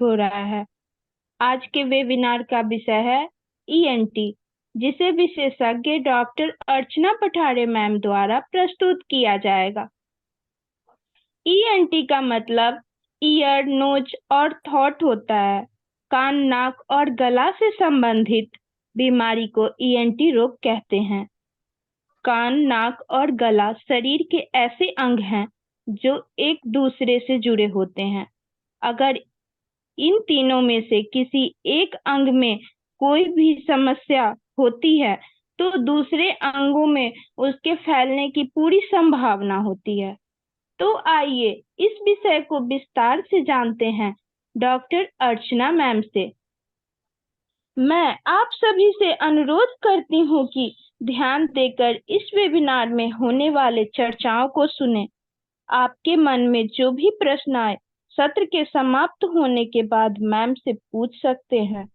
हो रहा है। आज के वेबिनार का विषय है ईएनटी, जिसे विशेषज्ञ डॉक्टर अर्चना पठारे मैम द्वारा प्रस्तुत किया जाएगा। ईएनटी का मतलब ईयर, नोज और थ्रोट होता है। कान, नाक और गला से संबंधित बीमारी को ईएनटी रोग कहते हैं। कान, नाक और गला शरीर के ऐसे अंग हैं जो एक दूसरे से जुड़े होते हैं। अगर इन तीनों में से किसी एक अंग में कोई भी समस्या होती है तो दूसरे अंगों में उसके फैलने की पूरी संभावना होती है। तो आइए इस विषय को विस्तार से जानते हैं डॉक्टर अर्चना मैम से। मैं आप सभी से अनुरोध करती हूँ कि ध्यान देकर इस वेबिनार में होने वाले चर्चाओं को सुनें। आपके मन में जो भी प्रश्न आए सत्र के समाप्त होने के बाद मैम से पूछ सकते हैं।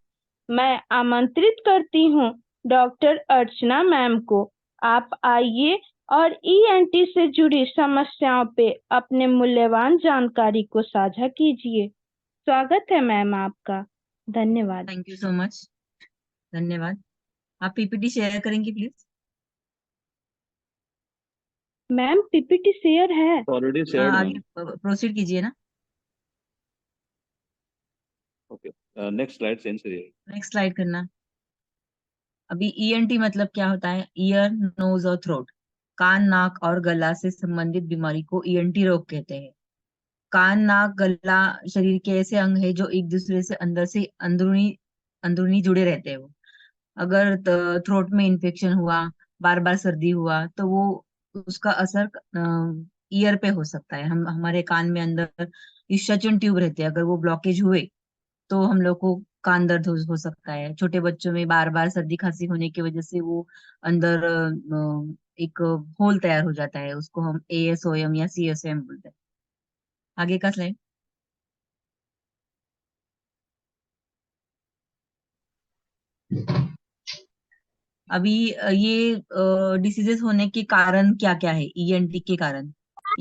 मैं आमंत्रित करती हूँ डॉक्टर अर्चना मैम को। आप आइए और ईएनटी से जुड़ी समस्याओं पे अपने मूल्यवान जानकारी को साझा कीजिए। स्वागत है मैम आपका। धन्यवाद। Thank you so much. धन्यवाद। आप पीपीटी शेयर करेंगे प्लीज। मैम पीपीटी शेयर है। ऑलरेडी शेयर्ड आगे मैम। प्रोसीड कीजिए ना। ओके, नेक्स्ट स्लाइड चेंज करिए। नेक्स्ट स्लाइड करना। अभी ईएनटी मतलब क्या होता है? ईयर, नोज और थ्रोट, कान, नाक और गला से संबंधित बीमारी को ईएनटी रोग कहते हैं। कान, नाक, गला शरीर के ऐसे अंग है जो एक दूसरे से अंदर से अंदरूनी अंदरूनी जुड़े रहते हैं। वो अगर थ्रोट में इन्फेक्शन हुआ, बार बार सर्दी हुआ, तो वो उसका असर ईयर पे हो सकता है। हम हमारे कान में अंदर ईशाचन ट्यूब रहते हैं, अगर वो ब्लॉकेज हुए तो हम लोग को कान दर्द हो सकता है। छोटे बच्चों में बार बार सर्दी खांसी होने की वजह से वो अंदर एक होल तैयार हो जाता है, उसको हम एएसओएम या सीएसओएम बोलते हैं। आगे का स्लाइड। अभी ये डिसीजेस होने के कारण क्या क्या है? ईएनटी के कारण,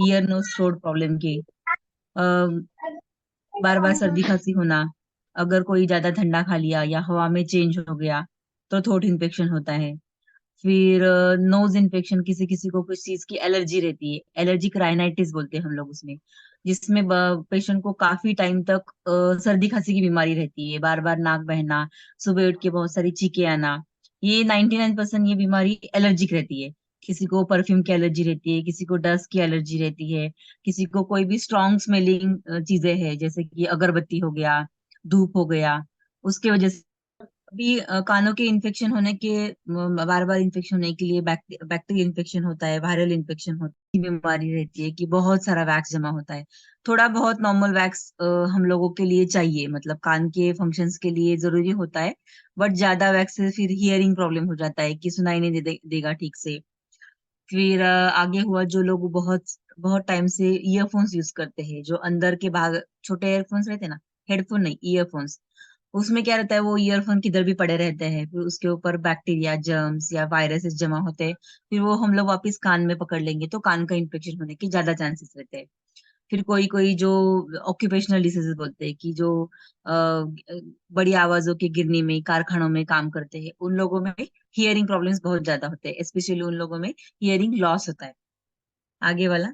ईयर नोज थ्रोट प्रॉब्लम के, बार बार सर्दी खांसी होना, अगर कोई ज्यादा ठंडा खा लिया या हवा में चेंज हो गया तो थ्रोट इन्फेक्शन होता है। फिर नोज इन्फेक्शन, किसी किसी को कुछ चीज की एलर्जी रहती है, एलर्जिक राइनाइटिस बोलते हैं हम लोग उसमें, जिसमें पेशेंट को काफी टाइम तक सर्दी खांसी की बीमारी रहती है, बार बार नाक बहना, सुबह उठ के बहुत सारी चीखें आना। ये 99% ये बीमारी एलर्जिक रहती है। किसी को परफ्यूम की एलर्जी रहती है, किसी को डस्ट की एलर्जी रहती है, किसी को कोई भी स्ट्रॉन्ग स्मेलिंग चीजें हैं जैसे कि अगरबत्ती हो गया, धूप हो गया, उसके वजह से। अभी कानों के इन्फेक्शन होने के, बार बार इन्फेक्शन होने के लिए बैक्टीरियल इन्फेक्शन होता है, वायरल इन्फेक्शन होती है, बीमारी रहती है कि बहुत सारा वैक्स जमा होता है। थोड़ा बहुत नॉर्मल वैक्स हम लोगों के लिए चाहिए, मतलब कान के फंक्शंस के लिए जरूरी होता है। बट ज्यादा वैक्स से फिर हियरिंग प्रॉब्लम हो जाता है कि सुनाई नहीं देगा ठीक से। फिर आगे हुआ, जो लोग बहुत बहुत टाइम से ईयरफोन्स यूज करते हैं, जो अंदर के भाग छोटे ईयरफोन्स रहते हैं ना, हेडफोन नहीं ईयरफोन्स, उसमें क्या रहता है, वो ईयरफोन किधर भी पड़े रहते हैं, फिर उसके ऊपर बैक्टीरिया, जर्म्स या वायरसेस जमा होते हैं, फिर वो हम लोग वापस कान में पकड़ लेंगे तो कान का इन्फेक्शन होने के ज्यादा चांसेस रहते हैं। फिर कोई कोई जो ऑक्यूपेशनल डिसीजेस बोलते हैं कि जो बड़ी आवाजों के गिरने में, कारखानों में काम करते हैं, उन लोगों में हियरिंग प्रॉब्लम्स बहुत ज्यादा होते हैं, स्पेशली उन लोगों में हियरिंग लॉस होता है। आगे वाला।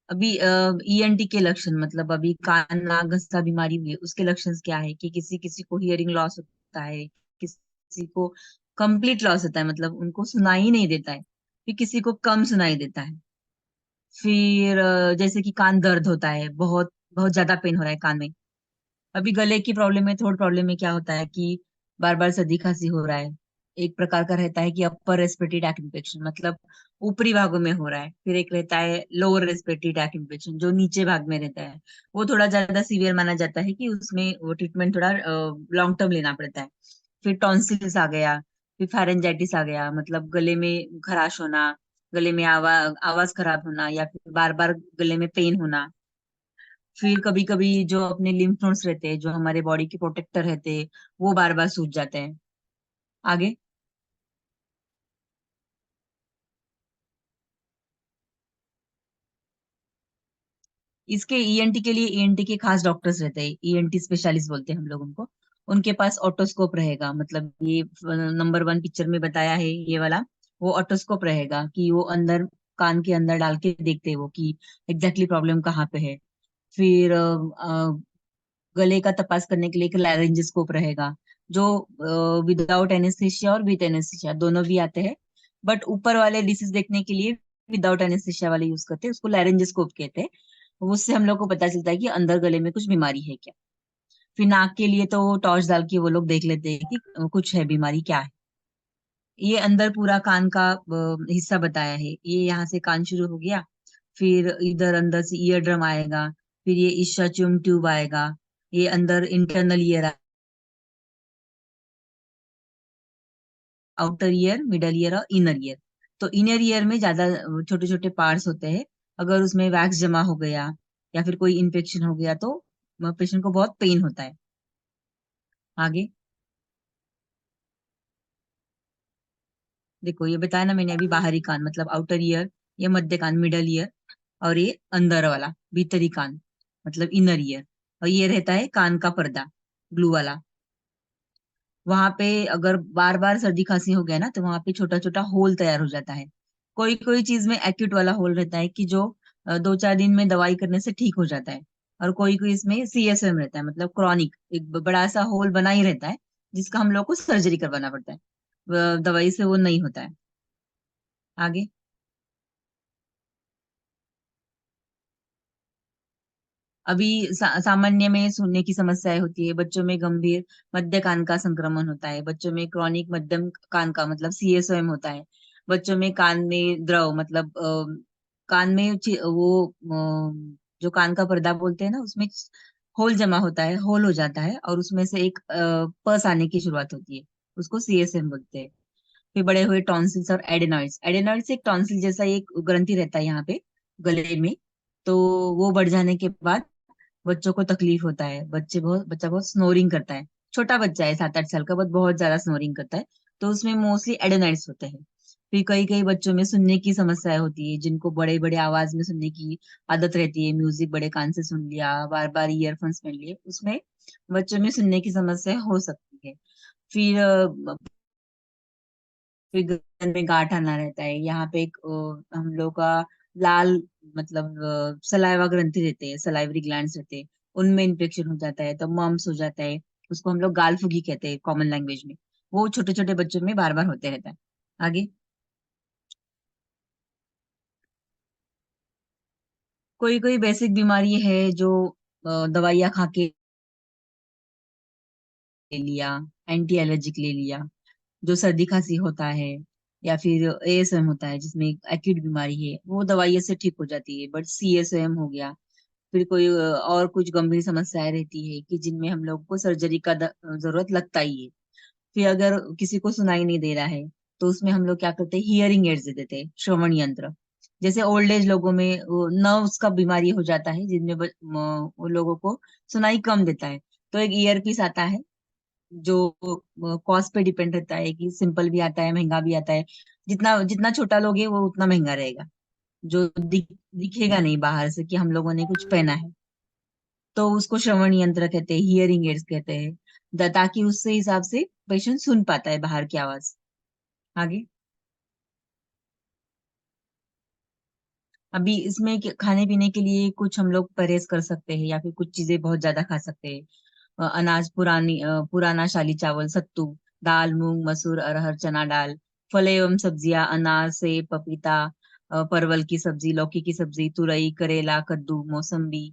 अभी ईएनटी के लक्षण, मतलब अभी कान नाक गस्सा बीमारी हुई है, उसके लक्षण क्या है कि किसी किसी को हियरिंग लॉस होता है, किसी को कंप्लीट लॉस होता है, मतलब उनको सुनाई ही नहीं देता है, फिर किसी को कम सुनाई देता है। फिर जैसे कि कान दर्द होता है, बहुत बहुत ज्यादा पेन हो रहा है कान में। अभी गले की प्रॉब्लम में, थ्रोट प्रॉब्लम में क्या होता है कि बार बार सर्दी खांसी हो रहा है। एक प्रकार का रहता है कि अपर रेस्पिरेटरी ट्रैक्ट इन्फेक्शन, मतलब ऊपरी भागों में हो रहा है। फिर एक रहता है लोअर रेस्पिरेटरी ट्रैक्ट इन्फेक्शन, जो नीचे भाग में रहता है। वो थोड़ा ज्यादा सीवियर माना जाता है कि उसमें वो ट्रीटमेंट थोड़ा लॉन्ग टर्म लेना पड़ता है। फिर टॉन्सिल्स आ गया, फिर फेरेंजाइटिस आ गया, मतलब गले में खराश होना, गले में आवाज खराब होना, या फिर बार बार गले में पेन होना। फिर कभी कभी जो अपने लिम्फ नोड्स रहते हैं, जो हमारे बॉडी के प्रोटेक्टर रहते हैं, वो बार बार सूज जाते हैं। आगे। इसके ईएनटी के लिए ईएनटी के खास डॉक्टर्स रहते हैं, ईएनटी स्पेशलिस्ट बोलते हैं हम लोग उनको। उनके पास ऑटोस्कोप रहेगा, मतलब ये नंबर 1 पिक्चर में बताया है ये वाला, वो ऑटोस्कोप रहेगा कि वो अंदर कान के अंदर डाल के देखते हैं वो कि एग्जैक्टली प्रॉब्लम कहाँ पे है। फिर गले का तपास करने के लिए एक लैरिंजोस्कोप रहेगा, जो विदाउट एनेस्थीसिया और विद एनेस्थीसिया दोनों भी आते हैं। बट ऊपर वाले डिसीज देखने के लिए विदाउट एनेस्थीसिया वाले यूज करते हैं, उसको लैरिंजोस्कोप कहते हैं। उससे हम लोग को पता चलता है कि अंदर गले में कुछ बीमारी है क्या। फिर नाक के लिए तो टॉर्च डाल के वो लोग देख लेते हैं कि कुछ है, बीमारी क्या है। ये अंदर पूरा कान का हिस्सा बताया है। ये यहाँ से कान शुरू हो गया, फिर इधर अंदर से ईयर ड्रम आएगा, फिर ये ईशाच्यूम ट्यूब आएगा, ये अंदर internal ear, outer ear, middle ear और इनर ईयर। तो इनर ईयर में ज्यादा छोटे छोटे पार्ट्स होते हैं। अगर उसमें वैक्स जमा हो गया या फिर कोई इन्फेक्शन हो गया तो पेशेंट को बहुत पेन होता है। आगे देखो, ये बताया ना मैंने अभी, बाहरी कान मतलब आउटर ईयर, ये मध्य कान मिडल ईयर, और ये अंदर वाला भीतरी कान मतलब इनर ईयर। और ये रहता है कान का पर्दा, ब्लू वाला। वहां पे अगर बार बार सर्दी खांसी हो गया ना, तो वहां पे छोटा छोटा होल तैयार हो जाता है। कोई कोई चीज में एक्यूट वाला होल रहता है कि जो 2-4 दिन में दवाई करने से ठीक हो जाता है। और कोई कोई इसमें सीएसएम रहता है, मतलब क्रॉनिक एक बड़ा सा होल बना ही रहता है, जिसका हम लोग को सर्जरी करवाना पड़ता है। दवाई से वो नहीं होता है। आगे अभी सामान्य में सुनने की समस्याएं होती है, बच्चों में गंभीर मध्य कान का संक्रमण होता है, बच्चों में क्रॉनिक मध्यम कान का मतलब सीएसओएम होता है, बच्चों में कान में द्रव मतलब कान में वो जो कान का पर्दा बोलते हैं ना, उसमें होल जमा होता है, होल हो जाता है, और उसमें से एक पस आने की शुरुआत होती है, उसको सीएसएम बोलते हैं। फिर बड़े हुए टॉन्सिल्स और एडेनॉइड्स। एडेनॉइड्स एक टॉन्सिल जैसा एक ग्रंथि रहता है यहाँ पे गले में। तो वो बढ़ जाने के बाद बच्चों को तकलीफ होता है, बच्चा बहुत स्नोरिंग करता है। छोटा बच्चा है 7-8 साल का, बट बहुत ज्यादा स्नोरिंग करता है। तो उसमें मोस्टली एडेनाइड्स होते हैं। फिर कई कई बच्चों में सुनने की समस्याएं होती है, जिनको बड़े बड़े आवाज में सुनने की आदत रहती है, म्यूजिक बड़े कान से सुन लिया, बार बार ईयरफोन्स पहन लिए, उसमें बच्चों में सुनने की समस्या हो सकती है। फिर फिर गर्दन में गांठ आना रहता है। यहाँ पे एक हम लोग का लाल मतलब सलाइवा ग्रंथि रहते हैं, सलाइवरी ग्लैंड्स रहते हैं, उनमें इन्फेक्शन हो जाता है तो मम्स हो जाता है। उसको हम लोग गाल फुगी कहते हैं कॉमन लैंग्वेज में। वो छोटे छोटे बच्चों में बार बार होते रहता है। आगे कोई कोई बेसिक बीमारी है जो दवाइयाँ खा के ले लिया, एंटी एलर्जिक ले लिया, जो सर्दी खांसी होता है, या फिर एएसएम होता है जिसमें एक्यूट बीमारी है, वो दवाइयों से ठीक हो जाती है। बट सीएसएम हो गया, फिर कोई और कुछ गंभीर समस्याएं रहती है कि जिनमें हम लोग को सर्जरी का जरूरत लगता ही है। फिर अगर किसी को सुनाई नहीं दे रहा है, तो उसमें हम लोग क्या करते हैं, हियरिंग एड्स दे देते हैं, श्रवण यंत्र। जैसे ओल्ड एज लोगों में नर्व्स का बीमारी हो जाता है, जिनमें वो लोगों को सुनाई कम देता है, तो एक ईयर पीस आता है जो कॉस्ट पे डिपेंड रहता है कि सिंपल भी आता है, महंगा भी आता है। जितना जितना छोटा लोगे वो उतना महंगा रहेगा, जो दिखेगा नहीं बाहर से कि हम लोगों ने कुछ पहना है। तो उसको श्रवण यंत्र कहते हैं, हियरिंग एड्स कहते हैं, ताकि उससे हिसाब से पेशेंट सुन पाता है बाहर की आवाज। आगे अभी इसमें खाने पीने के लिए कुछ हम लोग परहेज कर सकते हैं, या फिर कुछ चीजें बहुत ज्यादा खा सकते हैं। अनाज पुराना शाली चावल, सत्तू, दाल, मूंग, मसूर, अरहर, चना दाल, फल एवं सब्जियां, अनार, सेब, पपीता, परवल की सब्जी, लौकी की सब्जी, तुरई, करेला, कद्दू, मौसम्बी,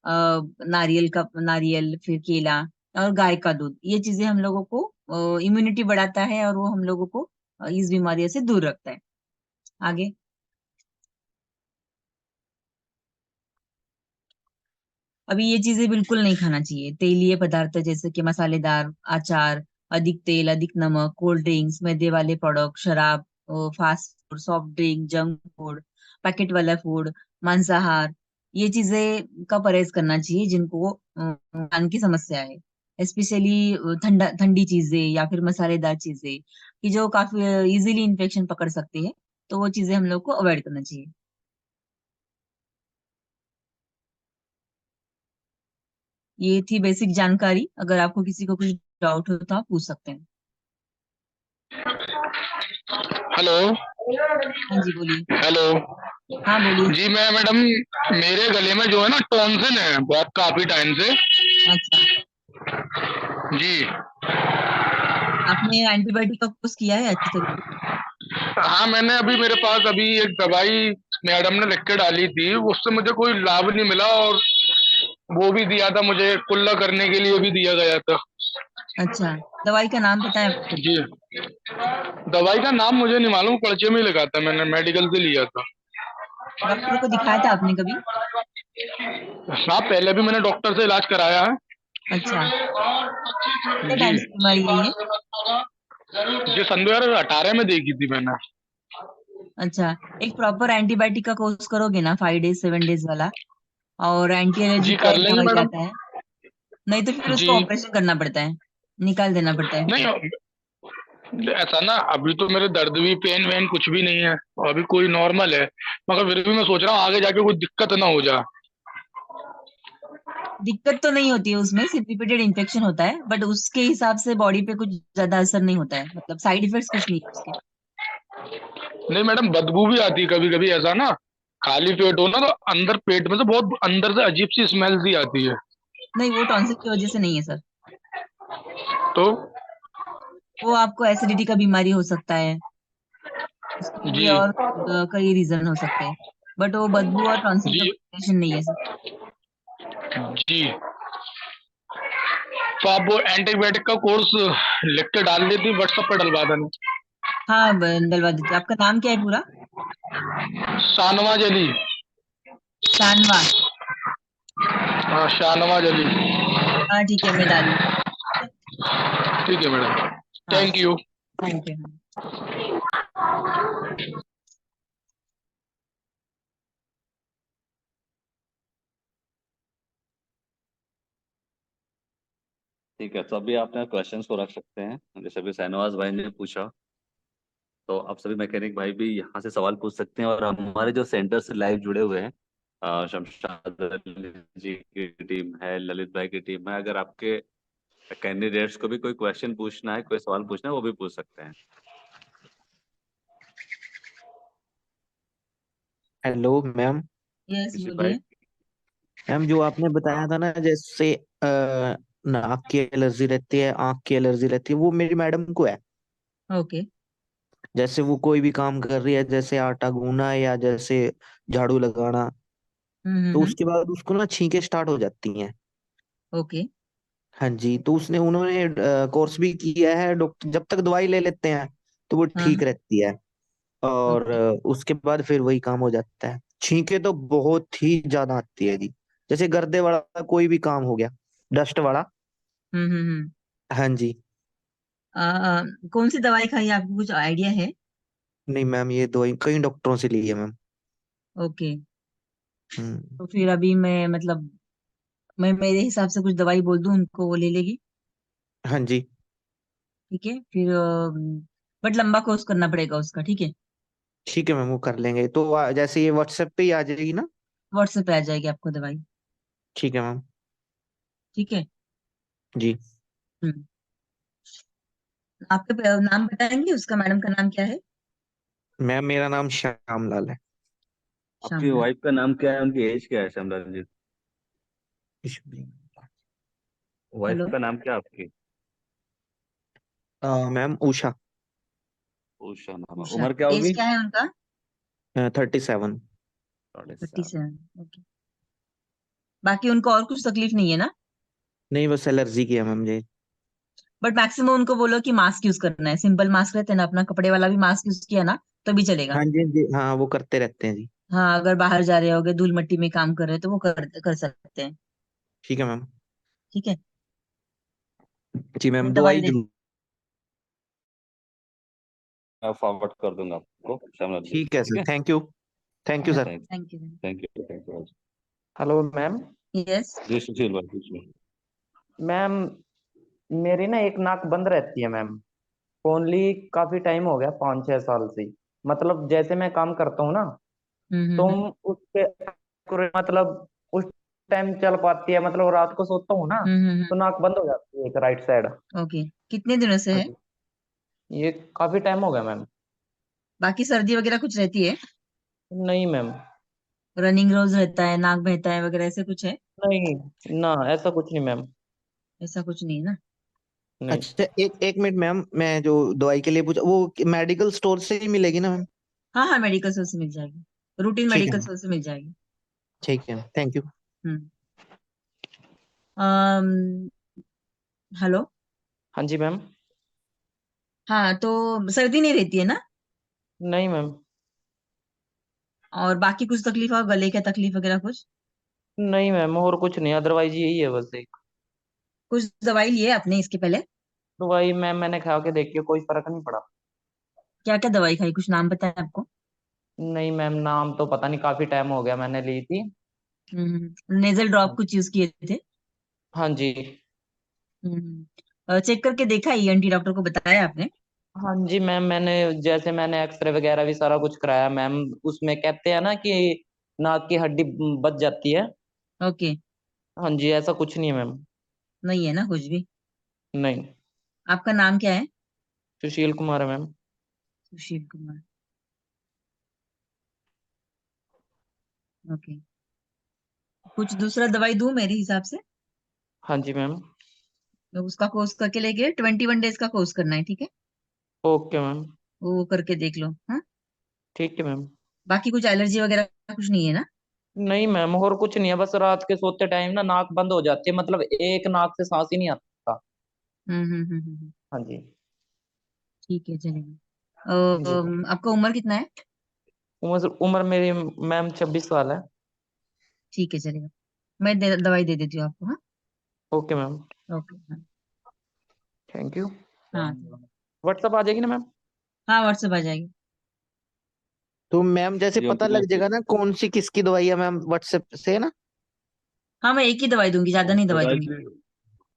नारियल, फिर केला, और गाय का दूध। ये चीजें हम लोगों को इम्यूनिटी बढ़ाता है, और वो हम लोगों को इस बीमारियों से दूर रखता है। आगे अभी ये चीजें बिल्कुल नहीं खाना चाहिए, तेलीय पदार्थ जैसे कि मसालेदार अचार, अधिक तेल, अधिक नमक, कोल्ड ड्रिंक्स, मैदे वाले प्रोडक्ट, शराब, fast food, soft drink, junk food, packet वाला फूड, मांसाहार, ये चीजें का परहेज करना चाहिए जिनको कान की समस्या है। स्पेशली ठंडा ठंडी चीजें या फिर मसालेदार चीजें कि जो काफी इजीली इन्फेक्शन पकड़ सकती है, तो वो चीजें हम लोग को अवॉइड करना चाहिए। ये थी बेसिक जानकारी। अगर आपको किसी को कुछ डाउट हो तो आप पूछ सकते हैं। हेलो। हाँ जी, बोलिए। हेलो। हाँ, बोलिए। जी मैं मैडम, मेरे गले में जो है ना टॉन्सिल है बहुत काफी टाइम से। अच्छा, जी। आपने एंटीबायोटिक का कोर्स किया है अच्छी तरीके से? हाँ मैंने अभी, मेरे पास अभी एक दवाई मैडम ने लिख के डाली थी, उससे मुझे कोई लाभ नहीं मिला, और वो भी दिया था मुझे, कुल्ला करने के लिए भी दिया गया था। अच्छा, दवाई का नाम पता है आपको? जी। दवाई का नाम मुझे नहीं मालूम, पर्चे में ही लिखा था, मैंने मेडिकल से लिया था। डॉक्टर को दिखाया था आपने कभी? हाँ पहले भी मैंने डॉक्टर से इलाज कराया है। अच्छा, कितने जी। टाइम से बीमारी है ये? जी सन 2018 में देखी थी मैंने। अच्छा, एक प्रॉपर एंटीबायोटिक का कोर्स करोगे ना, 5 डेज 7 डेज वाला, और एंटी एलर्जी जी का कर एक लेंगे दवाई मैडम। आता है। नहीं तो फिर जी। उसको ऑपरेशन करना पड़ता है, निकाल देना पड़ता है फिर। नहीं ऐसा ना, अभी तो मेरे दर्द भी, पेन वेन कुछ भी नहीं है, और अभी कोई नॉर्मल है, मगर फिर भी मैं सोच रहा हूँ आगे जाके कोई दिक्कत ना हो जाए। दिक्कत तो नहीं होती है उसमें, सिर्फ रिपीटेड इन्फेक्शन होता है, बट उसके हिसाब से बॉडी पे कुछ ज्यादा असर नहीं होता है, मतलब साइड इफेक्ट्स कुछ नहीं है उसके। नहीं मैडम, बदबू भी आती है कभी कभी, ऐसा ना खाली पेट हो ना तो अंदर पेट में से बहुत अंदर से अजीब सी स्मेल सी आती है। नहीं, वो टॉन्सिल की वजह से नहीं है सर। तो वो आपको एसिडिटी का बीमारी हो सकता है, उसके लिए जी। और कई रीजन हो सकते हैं, बट वो बदबू और टॉन्सिल का जी। कॉम्बिनेशन नहीं है सर। जी। तो आप वो एंटीबायोटिक का कोर्स लिख के डाल देती, व्हाट्सएप पर डलवा देना। हाँ, डलवा देते। आपका नाम क्या है पूरा? शाहनवाज अली। शानवा? हाँ शाहनवाज अली। हाँ ठीक है, मैं डाल दूँ। ठीक है मैडम। हाँ, थैंक यू। Thank you. ठीक है, तो अभी आपने क्वेश्चंस को रख सकते हैं, जैसे अभी शहनवाज भाई ने पूछा, तो आप सभी मैकेनिक भाई भी यहाँ से सवाल पूछ सकते हैं, और हमारे जो सेंटर से लाइव जुड़े हुए हैं, शमशाद अली जी की टीम है, ललित भाई की टीम है, अगर आपके कैंडिडेट्स को भी कोई क्वेश्चन पूछना है, कोई सवाल पूछना है, वो भी पूछ सकते हैं। Hello ma'am. यस, ऋषि भाई। बोलिए। मैम जो आपने बताया था ना, जैसे नाक की एलर्जी रहती है, आंख की एलर्जी रहती है, वो मेरी मैडम को है। ओके। जैसे वो कोई भी काम कर रही है, जैसे आटा गूंना या जैसे झाड़ू लगाना, तो हम्म। उसके बाद उसको ना छींके स्टार्ट हो जाती हैं। ओके। हाँ जी, तो उन्होंने कोर्स भी किया है, डॉक्टर जब तक दवाई ले लेते हैं तो वो हाँ। ठीक रहती है, और ओके। उसके बाद फिर वही काम हो जाता है। छींके तो बहुत ही ज्यादा आती है जी, जैसे गर्दे वाला कोई भी काम हो गया, डस्ट वाला। हम्म। हाँ जी। कौन सी दवाई खाई है, आपको कुछ आइडिया है? नहीं मैम, ये दवाई कई डॉक्टरों से ली है मैम। ओके। हम्म। तो फिर अभी मैं मतलब, मैं मेरे हिसाब से कुछ दवाई बोल दूं उनको, वो ले लेगी? हाँ जी। ठीक है फिर, बट लंबा कोर्स करना पड़ेगा उसका, ठीक है? ठीक है मैम, वो कर लेंगे तो जैसे ये व्हाट्सएप पे ही आ जाएगी ना? व्हाट्सएप पे आ जाएगी आपको दवाई। ठीक है मैम। ठीक है। जी। हम्म। आपके नाम बताएंगे उसका, मैडम का नाम क्या है? मैम मेरा नाम श्याम लाल है। आपकी श्यामला। वाइफ का नाम क्या है, उनकी एज क्या है श्यामलाल जी? Wife hello. का नाम क्या है आपकी? मैम उषा। उषा नाम है। उषा। उम्र क्या एज होगी? क्या है उनका? 37। 37। 37। ओके। बाकी उनको और कुछ तकलीफ नहीं है ना? नहीं, बस एलर्जी की है मैम जी। बट मैक्सिमम उनको बोलो कि मास्क यूज करना है, सिंपल मास्क रहते हैं ना, अपना कपड़े वाला भी मास्क यूज किया ना तो भी चलेगा। हाँ जी जी, हाँ वो करते रहते हैं जी। हाँ, अगर बाहर जा रहे होगे, धूल मिट्टी में काम कर रहे हो तो वो कर सकते हैं। ठीक है मैम। ठीक है। जी मैं मैम, दवाई दवाई दे। जरूर। मैं फॉरवर्ड कर दूंगा आपको श्यामलाल जी, ठीक है ठीक सर, है। Thank you. Thank you sir. Thank thank you. Thank you thank you. Hello ma'am. Yes. जी सुशील भाई पूछिए। मैम मेरी ना एक नाक बंद रहती है मैम, ओनली काफी टाइम हो गया, 5-6 साल से ही। मतलब जैसे मैं काम करता हूँ ना, हम्म। तुम उसके मतलब उस टाइम चल पाती है, मतलब रात को सोता हूँ ना तो नाक बंद हो जाती है एक राइट साइड। ओके, कितने दिनों से हाँ है? जी, ये काफी टाइम हो गया मैम। बाकी सर्दी वगैरह कुछ रहती है? नहीं मैम। रनिंग रोज रहता है, नाक बहता है वगैरह, ऐसे कुछ है? नहीं ना, ऐसा कुछ नहीं मैम। ऐसा कुछ नहीं है ना? नहीं। अच्छा, एक एक मिनट मैम, मैं जो दवाई के लिए पूछा वो मेडिकल स्टोर से ही मिलेगी ना मैम? हाँ हाँ, मेडिकल स्टोर से मिल जाएगी, रूटीन ठीक है मेडिकल मैम, स्टोर से मिल जाएगी। ठीक है, thank you. Hmm. Um, hello. हाँ जी मैम। हाँ, तो सर्दी नहीं रहती है ना? नहीं मैम। और बाकी कुछ तकलीफ और गले का तकलीफ वगैरह कुछ? नहीं मैम, और कुछ नहीं, अदरवाइज यही है बस एक। कुछ दवाई लिए आपने इसके पहले? दवाई मैम मैंने खा के देखी, कोई फर्क नहीं पड़ा। क्या क्या दवाई खाई, कुछ नाम पता है आपको? नहीं मैम, नाम तो पता नहीं, काफी टाइम हो गया मैंने ली थी। नेजल ड्रॉप कुछ यूज किए थे? हाँ जी। चेक करके देखा, ईएनटी डॉक्टर को बताया आपने? हाँ जी मैम, मैंने एक्सरे वगैरह भी सारा कुछ कराया मैम। उसमें कहते हैं ना कि नाक की हड्डी बच जाती है। ओके। हाँ जी, ऐसा कुछ नहीं है मैम। नहीं है ना कुछ भी? नहीं। आपका नाम क्या है? सुशील कुमार है मैम। सुशील कुमार। ओके। कुछ दूसरा दवाई दूं मेरे हिसाब से? हाँ जी मैम। तो उसका कोर्स करके लेके 21 डेज का कोर्स करना है, ठीक है? Okay ma'am. वो करके देख लो, हाँ। ठीक है मैम। बाकी कुछ एलर्जी वगैरह कुछ नहीं है ना? नहीं मैम, और कुछ नहीं है, बस रात के सोते टाइम ना नाक बंद हो जाती है, मतलब एक नाक से सांस ही नहीं आता। हम्म। हाँ जी। ठीक है, चलेगा। जी। आपका उम्र कितना है? उम्र उम्र मेरी मैम 26 साल है। ठीक है, चलेगा। मैं दवाई दे देती हूँ आपको, हाँ। Okay ma'am. ओके, हाँ। Thank you. हाँ व्हाट्सअप आ जाएगी ना मैम? हाँ, व्हाट्सएप आ जाएगी। तो मैम जैसे जी ओम पता लग प्रकाश जी। जाएगा ना कौन सी किसकी दवाई है मैम, व्हाट्सएप से है ना? हाँ, मैं एक ही दवाई दूंगी, ज्यादा ओम नहीं दवाई प्रकाश दूंगी। जी।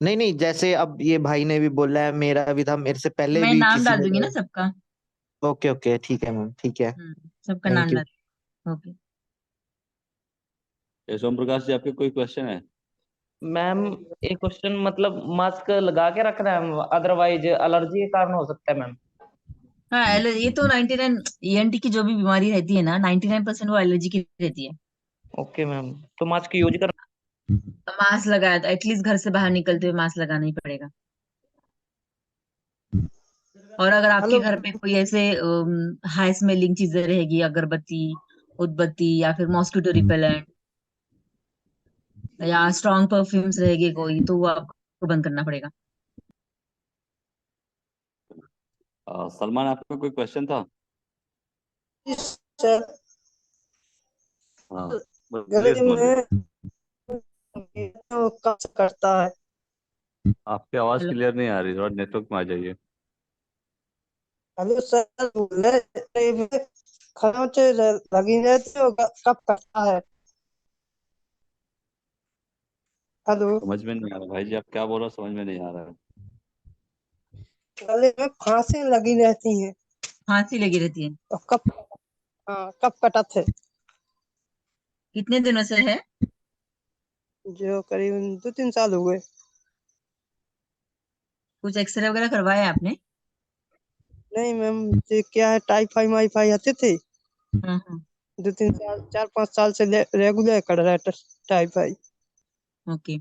नहीं नहीं, जैसे अब ये भाई ने भी बोला है, मेरा भी था, मेरे से पहले मैं भी नाम किसी डाल ने दूंगी ना दवाई। सबका। ओके ओके, ठीक है मैम, ठीक है। सबका थैंक नाम यू। डाल। ओके। यस ओम प्रकाश जी, आपके कोई क्वेश्चन है? मैम एक क्वेश्चन, मतलब मास्क लगा के रखना है, अदरवाइज एलर्जी के कारण हो सकता है मैम? हाँ, ये तो 99 ईएनटी की जो भी बीमारी रहती है ना, 99% वो एलर्जी की रहती है। ओके मैम, तो मास्क यूज कर। तो मास्क लगाया तो एटलीस्ट घर से बाहर निकलते हुए मास्क लगाना ही पड़ेगा। और अगर आपके हेलो। घर पे कोई ऐसे हाई स्मेलिंग चीजें रहेगी, अगरबत्ती, उदबत्ती, या फिर मॉस्किटो रिपेलेंट, या स्ट्रॉन्ग परफ्यूम्स रहेगी कोई, तो वो आपको बंद करना पड़ेगा। सलमान, आपका कोई क्वेश्चन था? सर, हाँ, गले प्लीज बोलिए। में तो कब्ज करता है। आपकी आवाज हेलो। क्लियर नहीं आ रही, थोड़ा नेटवर्क में आ जाइए। हेलो सर, बोले में खरोंच लगी रहती है, कब करता है? हेलो। समझ में नहीं आ रहा भाई जी, आप क्या बोल रहे हो, समझ में नहीं आ रहा है। गले में फांसी लगी रहती है खांसी लगी रहती है? और कब, हाँ, कब कटत है? कितने दिनों से है? जो करीबन 2-3 साल हुए। कुछ एक्सरे वगैरह करवाया आपने? नहीं मैम, ये क्या है, टाइफाई माइफाई आते थे। हाँ। 2-3 साल, 4-5 साल से रेगुलर कर रहा है टाइफाई। ओके।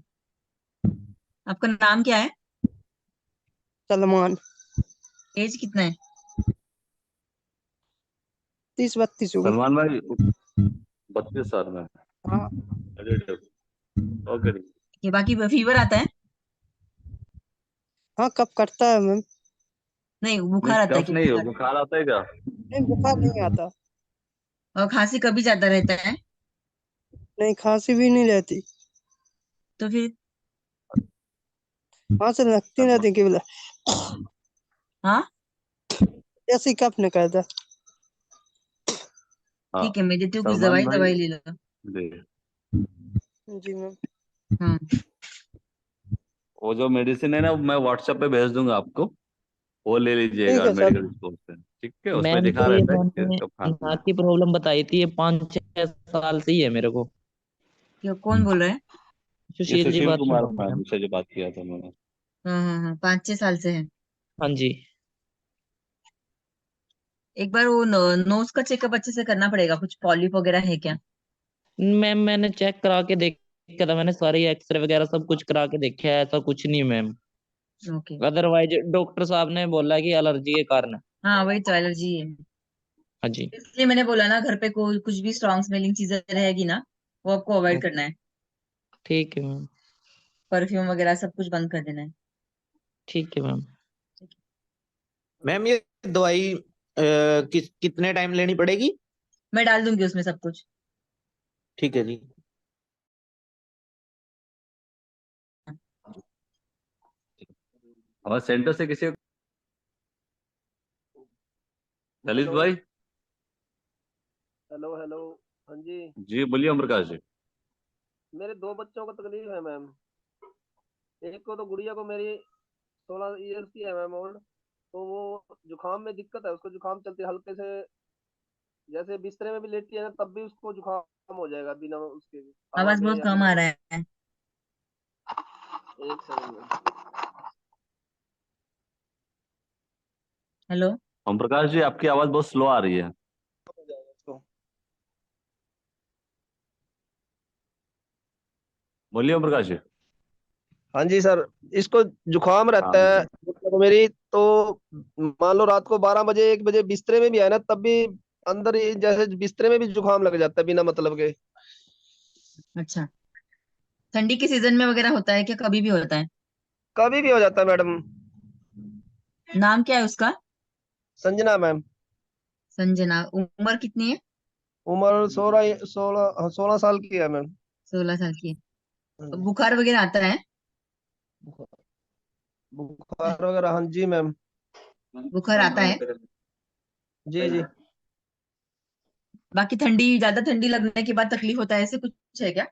आपका नाम क्या है? सलमान। एज कितना है? 30-32 हुए। सलमान भाई, 32 साल में? हाँ। चलिए, ओके। ये बाकी फीवर आता है? हाँ, कब करता है मैम? नहीं, नहीं, बुखार आता है कफ कि नहीं हो, बुखार? बुखार आता है क्या? नहीं, बुखार नहीं आता। और खांसी कभी ज्यादा रहता है? नहीं, खांसी भी नहीं रहती। तो फिर? हाँ से लगती सलमान। रहती केवल, हाँ। ऐसे ही कब नहीं करता। हाँ, ठीक है, मैं देती हूँ कुछ सलमान दवाई, भाई। दवाई ले लो। जी। जी मैम। हाँ। वो जो मेडिसिन है ना, मैं व्हाट्सएप पे भेज दूंगा आपको। वो ले ठीक लीजिएगा है सर। मेडिकल स्टोर से, ठीक है? उसमें मैम लिखा जो ये रहता है कि मैंने कब खांसना है। नाक की प्रॉब्लम बताई थी, ये 5-6 साल से ही है मेरे को। कौन बोल रहा है? ये सुशील जी सुशील बात कर कुमार रहा हूँ था मैम। जिससे जो बात किया था मैंने। हाँ, 5-6 साल से है। हाँ जी एक बार वो नोज का चेकअप अच्छे से करना पड़ेगा, कुछ पॉलिप वगैरह है क्या? मैम, मैंने चेक करा के देखा था, मैंने सारे एक्सरे वगैरह सब कुछ करा के देखा है, ऐसा कुछ नहीं मैम। ओके। अदरवाइज डॉक्टर साहब ने बोला कि एलर्जी के कारण है। हाँ, वही तो एलर्जी है। हाँ जी इसलिए मैंने बोला ना, घर पे कोई कुछ भी स्ट्रॉन्ग स्मेलिंग चीजें रहेगी ना, वो आपको अवॉइड करना है। ठीक है मैम। परफ्यूम वगैरह सब कुछ बंद कर देना है। ठीक है मैम। मैम ये दवाई कितने टाइम लेनी पड़ेगी? मैं डाल दूंगी उसमें सब कुछ। ठीक है जी। हमारे सेंटर से किसी ललित हेलो भाई। Hello hello. हाँ जी। जी बोलिए ओम प्रकाश जी। मेरे दो बच्चों को तकलीफ है मैम। एक को तो गुड़िया को मेरी 16 ईयर्स की है मैम ओल्ड। तो वो जुकाम में दिक्कत है, उसको जुकाम चलती है हल्के से। जैसे बिस्तरे में भी लेटी है ना तब भी उसको जुकाम हो जाएगा बिना उसके हवा आवाज के बहुत या कम बिना आ कुछ। रहा है। एक सेकंड में। हेलो। ओम प्रकाश जी आपकी आवाज बहुत स्लो आ रही है। हो जाएगा उसको। बोलिए ओम प्रकाश जी। हाँ जी सर। इसको जुकाम हाँ रहता है हाँ। तो मेरी तो मान लो रात को 12 बजे 1 बजे बिस्तरे में भी है ना तब भी अंदर ही जैसे बिस्तरे में भी जुकाम लग जाता है बिना मतलब के। अच्छा, ठंडी के सीजन में वगैरह होता है क्या, कभी भी होता है? कभी भी हो जाता है मैडम। नाम क्या है उसका? संजना मैम। संजना। उम्र कितनी है? उम्र 16 साल की है मैम। 16 साल की है। हम्म। बुखार वगैरह आता है? बुखार वगैरह हाँ जी मैम। बुखार आता है। जी जी। बाकी ठंडी, ज्यादा ठंडी लगने के बाद तकलीफ होता है, ऐसे कुछ है क्या?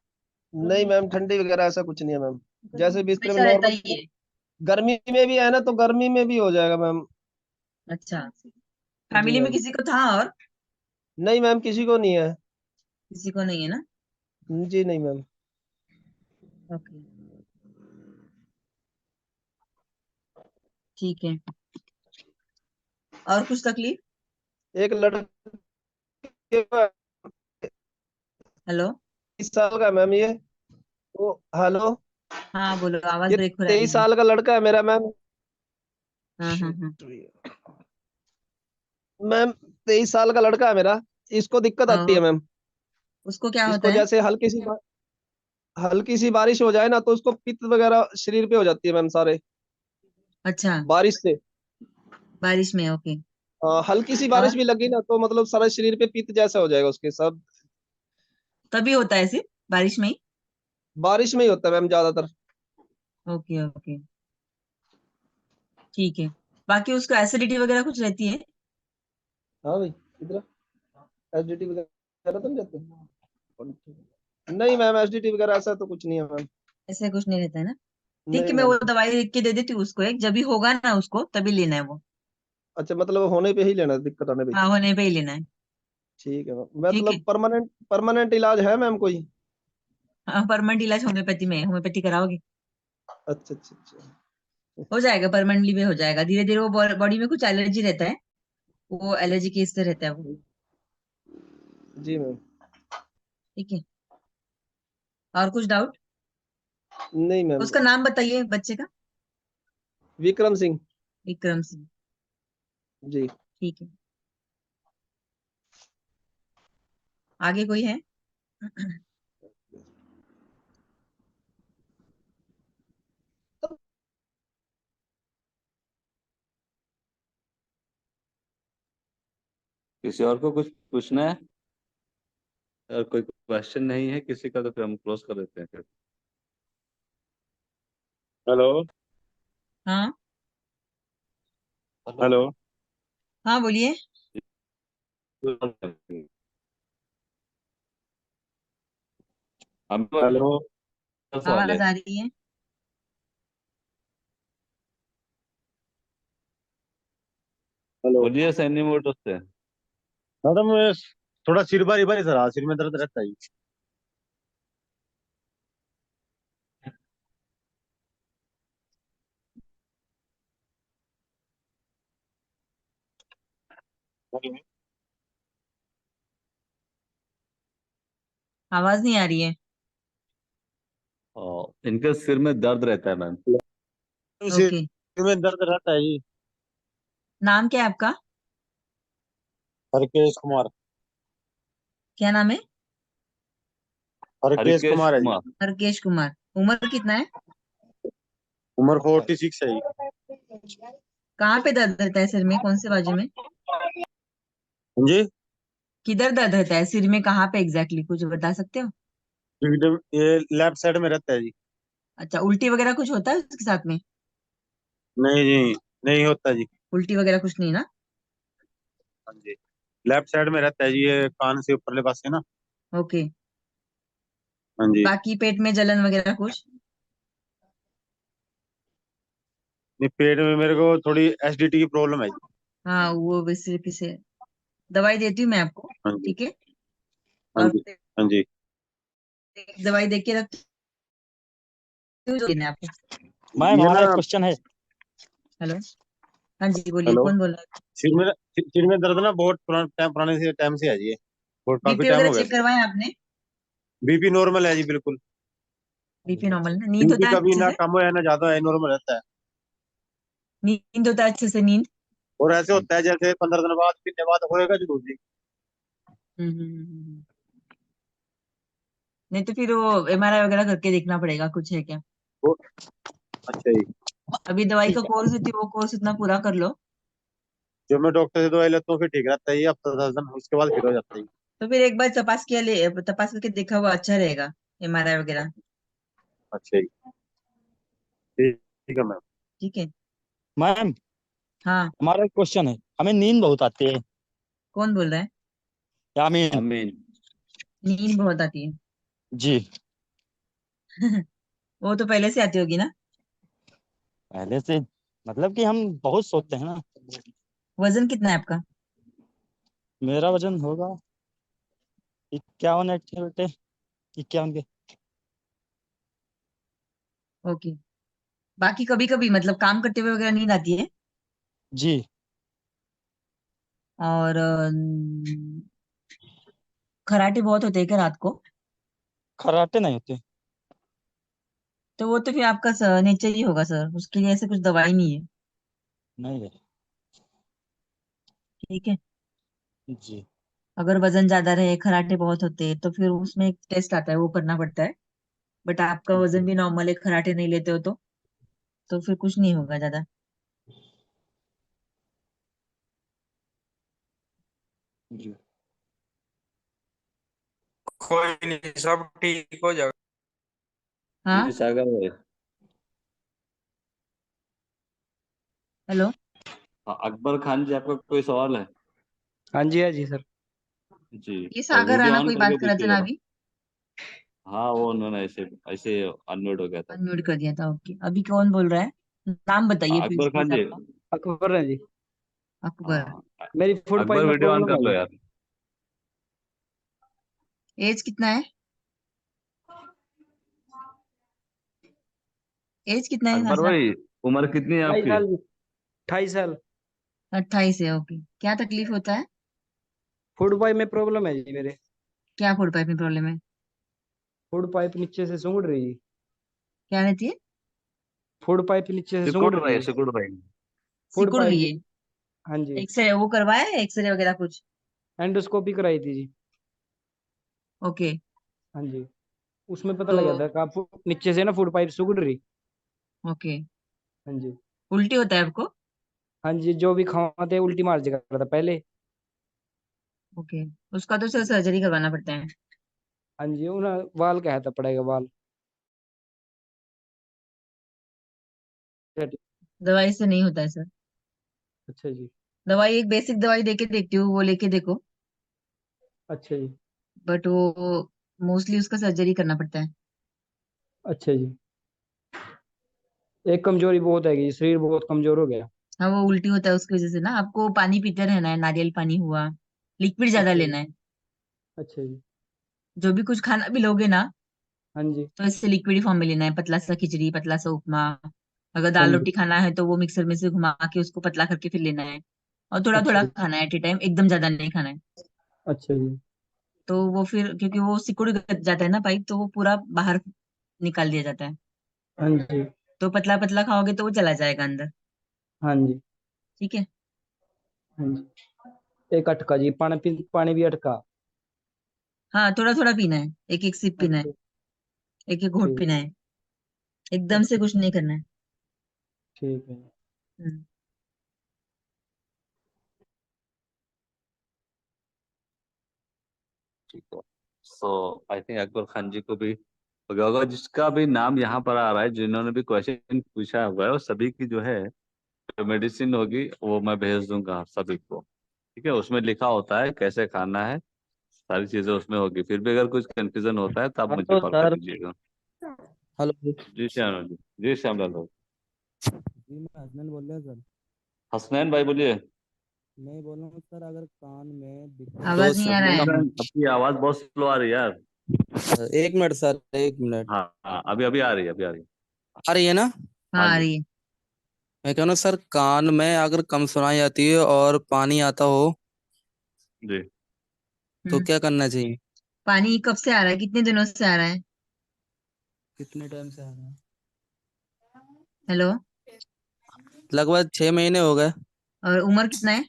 नहीं मैम ठंडी वगैरह ऐसा कुछ नहीं है मैम। जैसे बिस्तर में हमेशा रहता ही नॉर्मल है? गर्मी में भी है ना तो गर्मी में भी हो जाएगा मैम। अच्छा। जी फैमिली में मैम। किसी को था और? नहीं मैम किसी को नहीं है। किसी को नहीं है ना? जी नहीं मैम। ओके, ठीक है। और कुछ तकलीफ? एक लड़के का हेलो। 23 साल का है मैम ये। तो हेलो। हाँ बोलो, आवाज ये ब्रेक हो रहा है 23 बीच में। साल का लड़का है मेरा मैम। हाँ हाँ हाँ। मैम 23 साल का लड़का है मेरा। इसको दिक्कत आती है और मैम। उसको क्या होता इसको है? जैसे हल्की सी बारिश हो जाए ना तो उसको पित्त वगैरह शरीर पे हो जाती है मैम सारे अच्छा, बारिश से। बारिश में? ओके। हल्की सी और बारिश भी लगी ना तो मतलब सारे शरीर पे पित्त जैसा हो जाएगा उसके सब। तभी होता है सिर्फ बारिश में ही? बारिश में ही होता है मैम ज्यादातर। ओके ओके, ठीक है। बाकी उसको एसिडिटी वगैरह कुछ रहती है? हाँ भाई इधर एसडीटी वगैरह तो नहीं जाते। नहीं मैम एसडीटी वगैरह ऐसा तो कुछ नहीं है मैम। ऐसे कुछ नहीं रहता है ना? ठीक नहीं है, मैं मैम। वो दवाई लिख के दे देती हूँ उसको, एक जब भी होगा ना उसको तभी लेना है वो। अच्छा मतलब होने पे ही लेना है, दिक्कत आने पे। हाँ, होने पे ही लेना है। ठीक है मैम ठीक है। मतलब परमानेंट परमानेंट इलाज है मैम कोई? हाँ, परमानेंट इलाज होम्योपैथी में है। होम्योपैथी कराओगे? अच्छा अच्छा अच्छा। हो जाएगा, परमानेंटली भी हो जाएगा धीरे धीरे। वो बॉडी में कुछ एलर्जी रहता है, वो एलर्जी केस से रहता है वो। जी मैम। ठीक है। और कुछ डाउट? नहीं मैम। उसका नाम बताइए बच्चे का। विक्रम सिंह। विक्रम सिंह। जी। ठीक है। आगे कोई है? किसी और को कुछ पूछना है? अगर कोई क्वेश्चन नहीं है किसी का तो फिर हम क्लोज कर देते हैं फिर। हेलो। हाँ हेलो। हाँ, बोलिए। हम हेलो। सवाल आवाज है। आ रही है? हेलो बोलिए सैनी मोटर्स से। मैडम, थोड़ा सिर बारी बारी सर, सिर में दर्द रहता है। आवाज नहीं आ रही है। इनके सिर में दर्द रहता है मैम। सिर ओके, में दर्द रहता है जी। नाम क्या है आपका? हरकेश कुमार। क्या नाम है? हरकेश हरिकेश कुमार है जी। कुमार। हरकेश कुमार। उम्र कितना है? उम्र 46 है जी। कहाँ पे दर्द रहता है सिर में, कौन से बाजू में? जी, किधर दर्द रहता है सिर में, कहाँ पे एग्जैक्टली कुछ बता सकते हो? एकदम ये लेफ्ट साइड में रहता है जी। अच्छा, उल्टी वगैरह कुछ होता है उसके साथ में? नहीं जी, नहीं होता जी। उल्टी वगैरह कुछ नहीं ना? हाँ जी, लेफ्ट साइड में रहता है जी, ये कान से ऊपरले पास है ना। ओके। हाँ जी। बाकी पेट में जलन वगैरह कुछ? नहीं, पेट में मेरे को थोड़ी एसिडिटी की प्रॉब्लम है जी। हाँ, वो वैसे किसे दवाई देती हूँ मैं आपको। हाँ जी। ठीक है। हाँ और जी। हाँ जी। दवाई दे के रखती हूँ, जो देना है आपको। मैम, ये हमारा ना एक क्वेश्चन है। हेलो। हाँ जी, बोलिए, हेलो। कौन बोल रहा है? सिर में दर्द ना बहुत पुराने से टाइम से है जी, ये बहुत काफी बीपी टाइम वगैरह हो गया। चेक करवाया आपने? बीपी नॉर्मल है जी, बिल्कुल। बीपी नॉर्मल है? नींद बीपी होता है कभी अच्छे ना से? कम है ना ज्यादा है, नॉर्मल रहता है। नींद होता है अच्छे से, नींद? और ऐसे होता है जैसे 15 दिन बाद महीने बाद होएगा जरूर जी। हम्म। नहीं तो फिर वो एमआरआई वगैरह करके देखना पड़ेगा, कुछ है क्या। वो अच्छा जी। अभी दवाई का कोर्स होती है, वो कोर्स इतना पूरा कर लो। जो मैं डॉक्टर से दवाई लेता हूँ फिर ठीक रहता है ये, हफ्ता 10 दिन उसके बाद फिर हो जाता है। तो फिर एक बार तपास करके देखा हुआ अच्छा रहेगा, एमआरआई वगैरह। अच्छा जी। ठीक ठीक है मैम। ठीक है। मैम, हाँ। हमारा एक क्वेश्चन है। हमें नींद बहुत आती है। कौन बोल रहा है? यामीन। आमीन। नींद बहुत आती है? जी। वो तो पहले से आती होगी ना? पहले से मतलब कि हम बहुत सोते हैं ना। वजन कितना है आपका? मेरा वजन होगा 51 बेटे, 51 के। ओके। बाकी कभी कभी मतलब काम करते हुए वगैरह नींद आती है? जी। और खराटे बहुत होते हैं क्या रात को? खर्राटे नहीं होते। तो वो तो फिर आपका नेचर ही होगा सर, उसके लिए ऐसे कुछ दवाई नहीं है। नहीं है। ठीक है। जी। अगर वजन ज्यादा रहे, खराटे बहुत होते हैं, तो फिर उसमें एक टेस्ट आता है, वो करना पड़ता है। बट आपका वजन भी नॉर्मल है, खराटे नहीं लेते हो तो फिर कुछ नहीं होगा ज्यादा। जी। कोई नहीं, सब ठीक हो जाएगा। हाँ। जी सागर भाई। हेलो। हाँ, अकबर खान जी, आपका कोई सवाल है? हाँ जी, हाँ जी सर। जी। ये और सागर वीडियो राणा ऑन कोई करके बात कर रहा था पूछिए ना जरा। अभी? हाँ, वो उन्होंने ऐसे ऐसे अनम्यूट हो गया था। अनम्यूट कर दिया था, ओके। अभी कौन बोल रहा है? नाम बताइए अकबर खान प्लीज जी। आपका। अकबर है जी। अकबर। हाँ। मेरी फूड पाइप अकबर में वीडियो ऑन प्रॉब्लम कर है लो जी। यार। एज कितना है? एज कितना है अकबर खासा? भाई, उम्र कितनी है 28 आपकी? साल जी। 28 साल। 28 है, ओके। क्या तकलीफ होता है? फूड पाइप में प्रॉब्लम है जी मेरे। क्या फूड पाइप में प्रॉब्लम है? फूड पाइप नीचे से सूंघ रही है। क्या रहती है? फूड पाइप नीचे से सूंघ सिकुड़ रहा रही है, है। सिकुड़ रहा है। फूड सिकुड़ पाइप रही जी। है? हाँ जी। एक्सरे वो करवाया है, एक्सरे वगैरह कुछ? एंडोस्कोपी कराई थी जी। ओके। हाँ जी। उसमें पता तो लगा था कि नीचे से ना फूड पाइप सूंघ रही। ओके। हाँ जी। उल्टी होता है आपको? हाँ जी, जो भी खाते उल्टी मार जा रहा था पहले। ओके। उसका तो सर सर्जरी करवाना पड़ता है। हाँ जी, उन्हें वाल कहता पड़ेगा, वाल। दवाई से नहीं होता है सर। अच्छा जी। दवाई एक बेसिक दवाई देके देखती हूँ, वो लेके देखो। अच्छा जी। बट वो मोस्टली उसका सर्जरी करना पड़ता है। अच्छा जी। एक कमजोरी बहुत है कि शरीर बहुत कमजोर हो गया। हाँ, वो उल्टी होता है उसकी वजह से ना। आपको पानी पीते रहना है, नारियल पानी हुआ, लिक्विड ज्यादा अच्छा जी। लेना है। अच्छा जी। जो भी कुछ खाना भी लोगे ना, हाँ जी। तो इससे लिक्विड फॉर्म में लेना है। पतला सा खिचड़ी, पतला सा उपमा। अगर हाँ दाल जी। रोटी खाना है तो वो मिक्सर में से घुमा के उसको पतला करके फिर लेना है। और थोड़ा अच्छा थोड़ा जी। खाना है एट ए टाइम, एकदम ज्यादा नहीं खाना है। अच्छा जी। तो वो फिर क्योंकि वो सिकुड़ जाता है ना पाइप, तो वो पूरा बाहर निकाल दिया जाता है। हाँ जी। तो पतला पतला खाओगे तो वो चला जाएगा अंदर। हाँ जी। ठीक है। हाँ जी। एक अटका जी, पानी भी अटका। हाँ, थोड़ा थोड़ा पीना है, एक एक सिप पीना है, अच्छा। एक एक घूंट ठीक। पीना है, एकदम से अच्छा। कुछ नहीं करना है। ठीक है। हम्म। ठीक है। सो आई थिंक अकबर खान जी को भी हो गया होगा, जिसका भी नाम यहाँ पर आ रहा है, जिन्होंने भी क्वेश्चन पूछा हुआ है, वो सभी की जो है जो मेडिसिन होगी वो मैं भेज दूंगा सभी को। ठीक है, उसमें लिखा होता है कैसे खाना है, सारी चीजें उसमें होगी। फिर भी अगर कुछ कंफ्यूजन होता है तो आप मुझे हेलो कॉल कर सर। दीजिएगा। हेलो जी। जी श्याम जी। जी श्यामलाल भाई। मैं हसनैन बोल रहा हूँ सर। हसनैन भाई बोलिए। मैं बोल रहा हूँ सर, अगर कान में दिक्कत तो आवाज नहीं आ रहा हसनैन है। भाई आपकी आवाज बहुत स्लो आ रही है यार। एक मिनट सर, एक मिनट। हाँ हाँ, अभी अभी आ रही है, अभी आ रही है। आ रही है ना? हाँ हाँ आ जी। रही है। मैं कह रहा हूँ सर, कान में अगर कम सुनाई आती है और पानी आता हो जी। तो हम्म। क्या करना चाहिए? पानी कब से आ रहा है, कितने दिनों से आ रहा है? कितने टाइम से आ रहा है? हेलो। लगभग 6 महीने हो गए। और उम्र कितना है?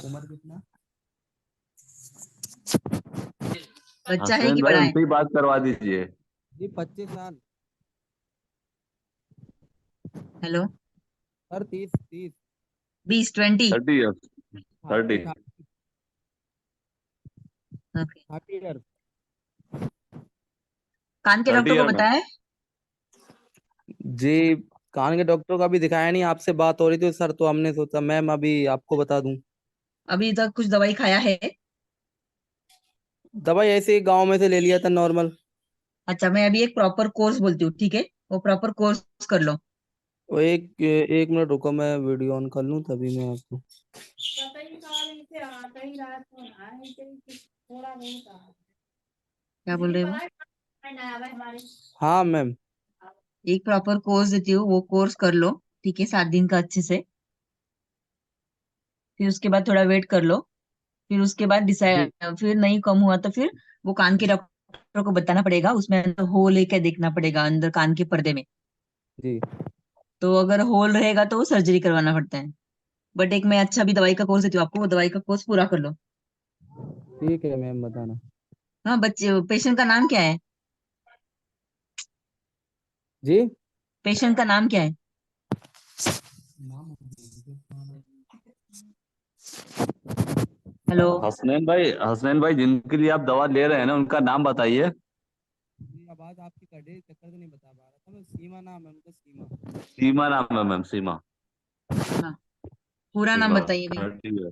उम्र कितना? बच्चा है हसनैन कि भाई बड़ा है? उनसे ही बात करवा दीजिए। जी 25 साल। Hello. Sir 30 30। 20, 20? 30 years. 30। 30 okay. 30 year. कान के 30 डॉक्टर को ईयर में। बताया है? जी कान के डॉक्टर का भी दिखाया नहीं, आपसे बात हो रही थी सर, तो हमने सोचा मैम अभी आपको बता दूं। अभी तक कुछ दवाई खाया है? दवाई ऐसे ही गांव में से ले लिया था, नॉर्मल। अच्छा, मैं अभी एक प्रॉपर कोर्स बोलती हूँ, ठीक है? वो प्रॉपर कोर्स कर लो। वो एक मिनट रुको, मैं वीडियो ऑन कर लूं तभी मैं आपको। क्या बोल रहे हो? हाँ मैम। एक प्रॉपर कोर्स देती हूँ, वो कोर्स कर लो, ठीक है, 7 दिन का अच्छे से। फिर उसके बाद थोड़ा वेट कर लो। फिर उसके बाद जी डिसाइड, फिर नहीं कम हुआ तो फिर वो कान के डॉक्टर को बताना पड़ेगा, उसमें अंदर होल है क्या देखना पड़ेगा, अंदर कान के पर्दे में। जी। तो अगर होल रहेगा तो वो सर्जरी करवाना पड़ता है। बट एक मैं अच्छा भी दवाई का कोर्स देती हूँ आपको, वो दवाई का कोर्स पूरा कर लो। ठीक है मैम, बताना। हाँ, बच्चे पेशेंट का नाम क्या है? जी। पेशेंट का नाम क्या है? हेलो। हसनैन भाई जिनके लिए आप दवा ले रहे हैं ना, उनका नाम बताइए। जी, आवाज आपकी कटे चक्कर से नहीं बता पा रहा था मैं। सीमा नाम है उनका, सीमा। सीमा नाम है मैम, सीमा। हाँ, पूरा नाम सीमा बताइए भाई। 30 ईयर।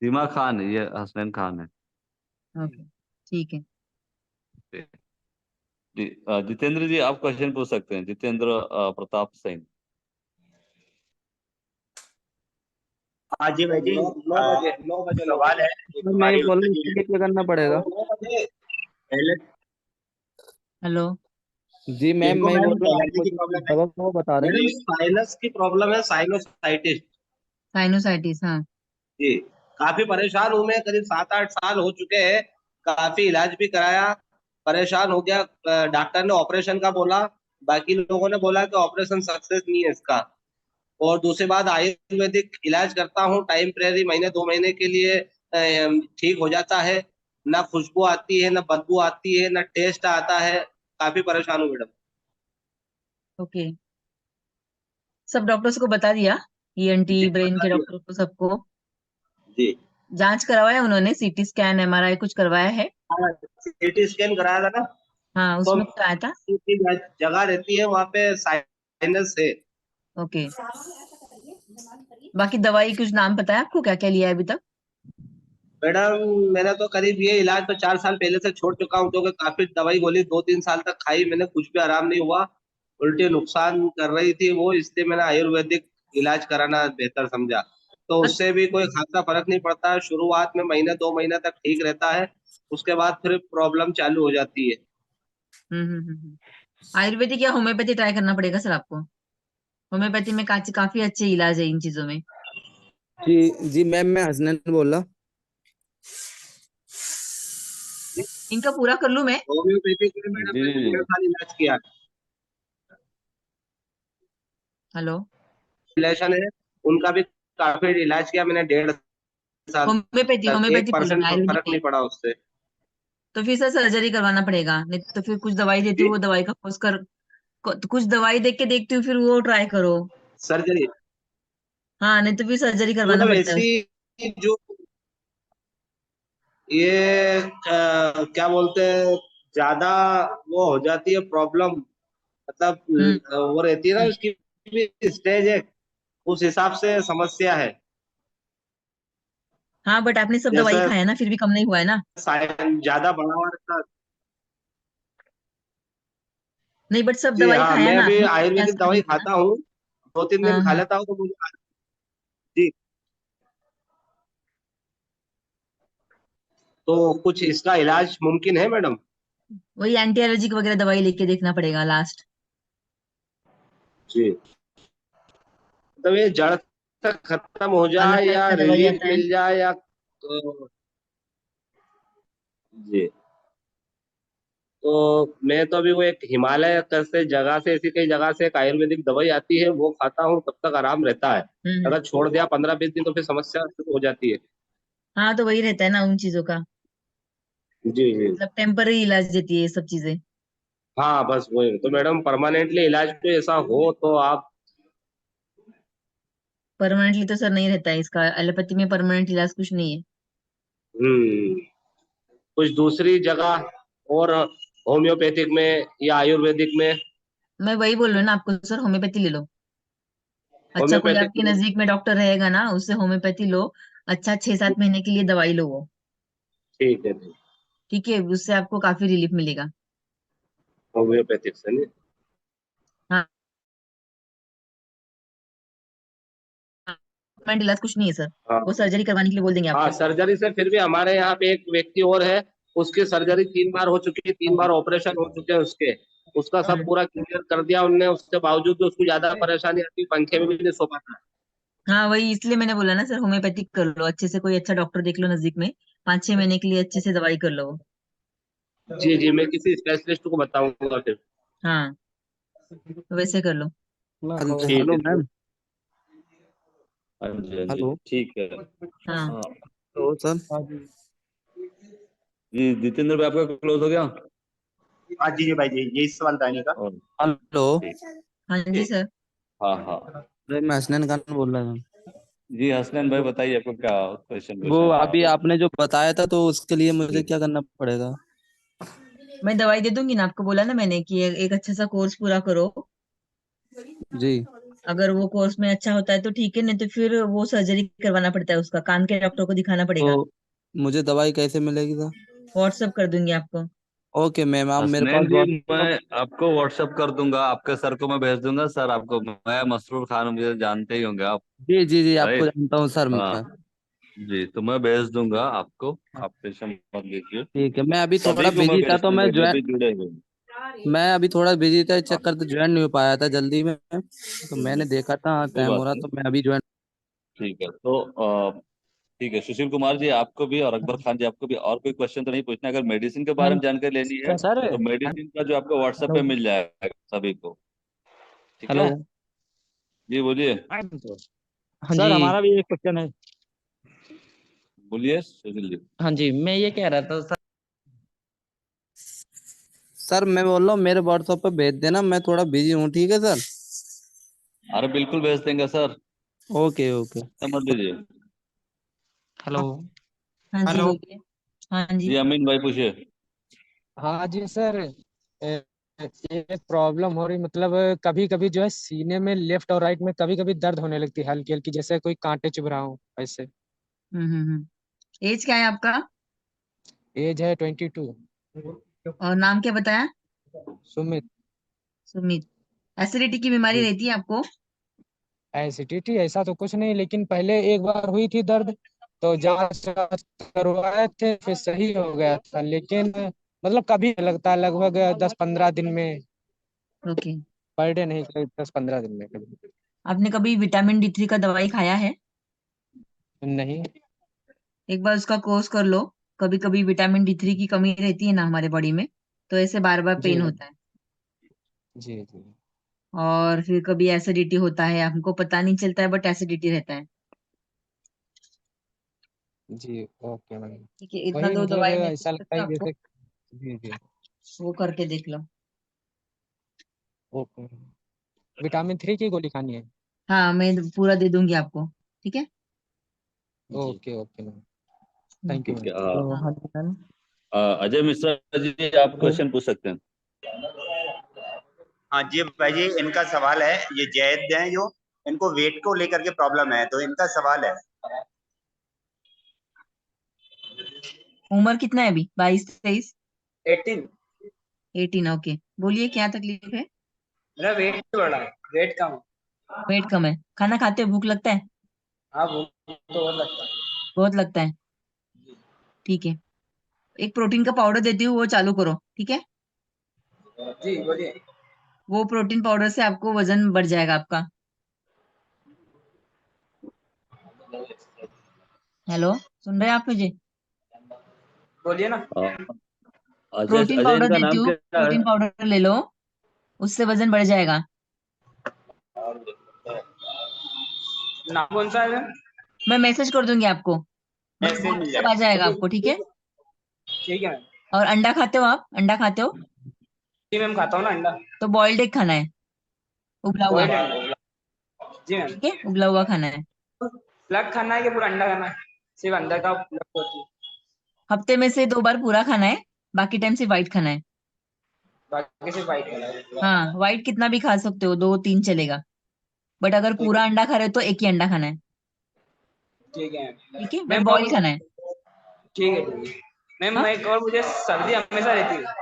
सीमा खान, ये हसनैन खान है। जी। ओके, ठीक है। जी जितेंद्र जी आप क्वेश्चन पूछ सकते हैं, जितेंद्र प्रताप सिंह। हाँ जी भाई जी, 9 बजे सवाल है कि मैं ये तुम्हारी बोल रहा हूँ, उत्तरी इसके लिए क्या करना पड़ेगा? 9 बजे पहले। हेलो। जी मैम, इनको मैं ये मैम बोल रहा हूँ, आप एलर्जी की मुझे प्रॉब्लम है। दवा वो बता रहे हैं। मैडम साइनस की प्रॉब्लम है, साइनोसाइटिस। साइनोसाइटिस, हाँ। जी, काफी परेशान हूँ मैं, करीब 7-8 साल हो चुके हैं। काफी इलाज भी कराया, परेशान हो गया। डॉक्टर ने ऑपरेशन का बोला, बाकी लोगों ने बोला कि ऑपरेशन सक्सेस नहीं है इसका। और दूसरी बात, आयुर्वेदिक इलाज करता हूँ टेम्परेरी, महीने 2 महीने के लिए ठीक हो जाता है। ना खुशबू आती है, ना बदबू आती है, ना टेस्ट आता है। काफी परेशान हूँ मैडम। ओके। सब डॉक्टर्स को बता दिया? ईएनटी, जी ब्रेन बता के दिया। डॉक्टर को, सबको? जी जांच करवाया उन्होंने? सीटी स्कैन, एमआरआई कुछ करवाया है? हाँ, सीटी स्कैन कराया था ना। हाँ, तो उसमें क्या आया था? की जगह रहती है वहाँ पे, साइनस है। ओके। बाकी दवाई कुछ नाम पता है आपको, क्या क्या लिया है अभी तक? मैडम मैंने तो करीब ये इलाज तो 4 साल पहले से छोड़ चुका हूँ, क्योंकि काफी दवाई गोली 2-3 साल तक खाई मैंने, कुछ भी आराम नहीं हुआ। उल्टी नुकसान कर रही थी वो, इसलिए मैंने आयुर्वेदिक इलाज कराना बेहतर समझा। तो अच्छा। उससे भी कोई खासा फर्क नहीं पड़ता, शुरुआत में महीने 2 महीने तक ठीक रहता है। उसके बाद फिर प्रॉब्लम चालू हो जाती है। आयुर्वेदिक या होम्योपैथी ट्राई करना पड़ेगा सर आपको। होम्योपैथी में काफी अच्छे इलाज है इन चीजों में। जी जी मैम, मैं हसनैन बोल रहा। इनका पूरा कर लूं मैं? होम्योपैथिक में मैडम जी मैंने जी 1.5 साल इलाज किया। हेलो। रिलेशन है, उनका भी काफी इलाज किया मैंने 1.5 साल होम्योपैथी तक, होम्योपैथी बोल रहे 1% हैं, आयुर्वेदिक फर्क नहीं। नहीं पड़ा उससे। तो फिर सर सर्जरी करवाना पड़ेगा, नहीं तो फिर कुछ दवाई देती जी, हूँ, वो दवाई का कोर्स कर। कुछ दवाई देख के देखती हूँ, फिर वो ट्राई करो। सर्जरी हाँ, नहीं तो फिर सर्जरी करवाना मतलब पड़ता है। ऐसी जो ये क्या बोलते हैं, ज्यादा वो हो जाती है प्रॉब्लम, मतलब हम्म। वो रहती है ना उसकी भी स्टेज है, उस हिसाब से समस्या है। हाँ, बट आपने सब दवाई जैसे खाया ना, फिर भी कम नहीं हुआ है ना? साइन ज्यादा बढ़ा हुआ रहता। नहीं, बट सब जी दवाई हाँ, खाया मैं ना भी आपने, आयुर्वेदिक इलाज करने दवाई के ना। खाता हूँ, 2-3 दिन हाँ खा हाँ। लेता हूँ तो मुझे। जी, तो कुछ इसका इलाज मुमकिन है मैडम? वही एंटी एलर्जिक वगैरह दवाई लेके देखना पड़ेगा लास्ट। जी, तो ये जड़ तक खत्म हो अलग जाए टाइप या का दवाई रिलीफ आता है। मिल जाए या जी, तो मैं तो अभी वो एक हिमालय से जगह से, ऐसी कई जगह से एक आयुर्वेदिक दवाई आती है, वो खाता हूँ, तब तक आराम रहता है। हम्म। अगर छोड़ दिया 15-20 दिन तो फिर समस्या शुरू हो जाती है। हाँ, तो वही रहता है ना उन चीजों का, जी जी, मतलब टेम्पररी इलाज देती है ये सब चीजें। हाँ बस वही तो मैडम, परमानेंटली इलाज कोई ऐसा हो तो आप। परमानेंटली तो सर नहीं रहता है इसका, एलोपैथी में परमानेंट इलाज कुछ नहीं है। हम्म, कुछ दूसरी जगह और होम्योपैथिक में या आयुर्वेदिक में? मैं वही बोल रही हूँ ना आपको सर, होम्योपैथी ले लो। अच्छा, कोई होम्योपैथिक आपके में नजदीक में डॉक्टर रहेगा ना, उससे होम्योपैथी लो। अच्छा, 6-7 महीने के लिए दवाई लो वो। ठीक है जी, ठीक है, उससे आपको काफी रिलीफ मिलेगा। होम्योपैथिक से नहीं। हाँ, परमानेंट इलाज कुछ नहीं है सर। हाँ वो सर्जरी करवाने के लिए बोल देंगे हाँ, आपको। सर्जरी से फिर भी हमारे यहाँ पे एक व्यक्ति और है, उसकी सर्जरी 3 बार हो चुकी है, 3 बार ऑपरेशन हो चुके हैं उसके, उसका सब पूरा क्लियर कर दिया उनने, उसके बावजूद भी उसको ज्यादा परेशानी आती है, पंखे में भी नहीं सो पाता। हाँ, वही इसलिए मैंने बोला ना सर, होम्योपैथिक कर लो, अच्छे से कोई अच्छा डॉक्टर देख लो नजदीक में। 5-6 महीने के लिए अच्छे से दवाई कर लो। जी जी, मैं किसी स्पेशलिस्ट को बताऊंगा फिर। हाँ, तो वैसे कर लो। ठीक हेलो है तो। मैम। हाँ जी हाँ जी, हेलो। ठीक है। हाँ। हाँ तो सर। जी, जितेंद्र भाई आपका क्लोज हो गया? हाँ जी जी भाई जी, यही सवाल था इन्हीं का। और हेलो। ठीक हाँ जी ठीक, सर। हाँ हाँ। अरे मैं हसनैन खान बोल रहा था। जी हसनैन भाई बताइए, आपको क्या क्वेश्चन वो क्वेश्चन था? अभी आपने जो बताया था, तो उसके लिए मुझे जी क्या करना पड़ेगा? मैं दवाई दे दूंगी ना आपको, बोला ना मैंने कि एक अच्छा सा कोर्स पूरा करो। जी। अगर वो कोर्स में अच्छा होता है तो ठीक है, नहीं तो फिर वो सर्जरी करवाना पड़ता है, उसका कान के डॉक्टर को दिखाना पड़ेगा। तो मुझे दवाई कैसे मिलेगी सर? व्हाट्सअप कर दूंगी आपको। ओके मैम, आप मेरे हसनैन पास जी, व्हाट्सएप। मैं आपको व्हाट्सअप कर दूंगा, आपके सर को मैं भेज दूंगा। सर आपको, मैं मसरूर खान, मुझे जानते ही होंगे आप, जी जी जी, आपको राइट? जानता हूँ सर हाँ मैं। जी, तो मैं भेज दूंगा आपको, आप टेंशन मत लीजिए। ठीक है, मैं अभी थोड़ा सभी को मैं बिजी था भेज तो दूंगा मैं जो ज्वाइन। भी जुड़े हुए हैं। मैं अभी थोड़ा बिजी था, इस हाँ, चक्कर से ज्वाइन नहीं हो पाया था जल्दी में, तो मैंने देखा था कोई टाइम बात हो रहा, नहीं, तो मैं अभी ज्वाइन। ठीक है तो ठीक है, सुशील कुमार जी आपको भी और अकबर खान जी आपको भी और कोई क्वेश्चन तो नहीं पूछना है। अगर मेडिसिन के बारे में जानकारी लेनी है क्या सर? तो मेडिसिन का जो आपको व्हाट्सएप पे मिल जाएगा सभी को, ठीक हेलो। है? जी बोलिए। हाँ सर जी। हमारा भी एक क्वेश्चन है। बोलिए सुशील जी। हाँ जी, मैं ये कह रहा था सर। सर मैं बोल रहा हूँ, मेरे व्हाट्सएप पे भेज देना, मैं थोड़ा बिजी हूँ, ठीक है सर? अरे बिल्कुल भेज देंगे सर, ओके ओके। समझ लीजिए। हेलो। हाँ जी, हेलो। बोलिए। हाँ जी। जी अमीन भाई पूछिए। हाँ जी सर, ये प्रॉब्लम हो रही, मतलब कभी कभी जो है सीने में लेफ्ट और राइट में कभी कभी दर्द होने लगती है, हल्की हल्की, जैसे कोई कांटे चुभ रहा हो ऐसे। एज क्या है आपका? एज है 22। और नाम क्या बताया? सुमित। सुमित। एसिडिटी की बीमारी जी। रहती है आपको? एसिडिटी ऐसा तो कुछ नहीं, लेकिन पहले एक बार हुई थी दर्द, तो जांच वांच करवाए थे, फिर सही हो गया था, लेकिन मतलब कभी नहीं लगता है, लगभग 10-15 दिन में। ओके। पर डे नहीं, 10-15 दिन में कभी। आपने कभी विटामिन D3 का दवाई खाया है? नहीं। एक बार उसका कोर्स कर लो। कभी कभी विटामिन D3 की कमी रहती है ना हमारे बॉडी में, तो ऐसे बार बार जी पेन मैम। होता है। जी जी। और फिर कभी एसिडिटी होता है, हमको पता नहीं चलता है बट एसिडिटी रहता है। जी ओके मैम। ठीक है, इतना वही दो मतलब दवाई मैं ऐसा पूछ लगता सकता है हूँ आपको, जैसे। जी जी। वो करके देख लो। ओके। विटामिन 3 की गोली खानी है? हाँ, मैं पूरा दे दूंगी आपको। ठीक है। जी okay okay ma'am. Thank you ठीक मैम। है। तो हाँ, हाँ जी मैम। अजय मिश्रा जी, आप क्वेश्चन पूछ सकते हैं। हाँ जी भाई जी, इनका सवाल है, ये जैद हैं जो, इनको वेट को लेकर के प्रॉब्लम है, तो इनका सवाल है। उम्र कितना है अभी? 22, 23? 18। 18, ओके। बोलिए क्या तकलीफ है? मेरा वेट बढ़ा है, वेट कम है। वेट कम है? खाना खाते हो, भूख लगता है? हाँ वो तो और लगता है। बहुत लगता है। ठीक है, एक प्रोटीन का पाउडर देती हूँ, वो चालू करो। ठीक है। जी बोलिए। वो प्रोटीन पाउडर से आपको वजन बढ़ जाएगा आपका। हेलो, सुन रहे हैं आप मुझे? बोलिए ना। अजय प्रोटीन अजय पाउडर इनका देती नाम हूँ, क्या है? प्रोटीन पाउडर ले लो, उससे वजन बढ़ जाएगा। नाम कौन सा है मैम? मैं मैसेज कर दूंगी आपको, मैसेज मिल WhatsApp आ जाएगा जाएगा। आपको। ठीक है। ठीक है मैम। और अंडा खाते हो आप? अंडा खाते हो? जी मैम खाता हूँ ना अंडा। तो बॉइल्ड एग खाना है, उबला हुआ। बॉइल्ड अंडा। जी मैम। ठीक है, उबला हुआ खाना है। प्लग खाना है कि पूरा अंडा खाना है? सिर्फ अंडा का प्लग होती है। हफ्ते में से 2 बार पूरा खाना है, बाकी टाइम से वाइट खाना है। बाकी सिर्फ वाइट खाना है। हाँ, वाइट कितना भी खा सकते हो, 2 3 चलेगा। बट अगर ठीक पूरा अंडा खा रहे हो तो एक ही अंडा खाना है। ठीक है ठीक है, मैम। बट बॉईल खाना है। ठीक है ठीक है मैम। हाँ, मैं एक और, मुझे सर्दी हमेशा रहती है।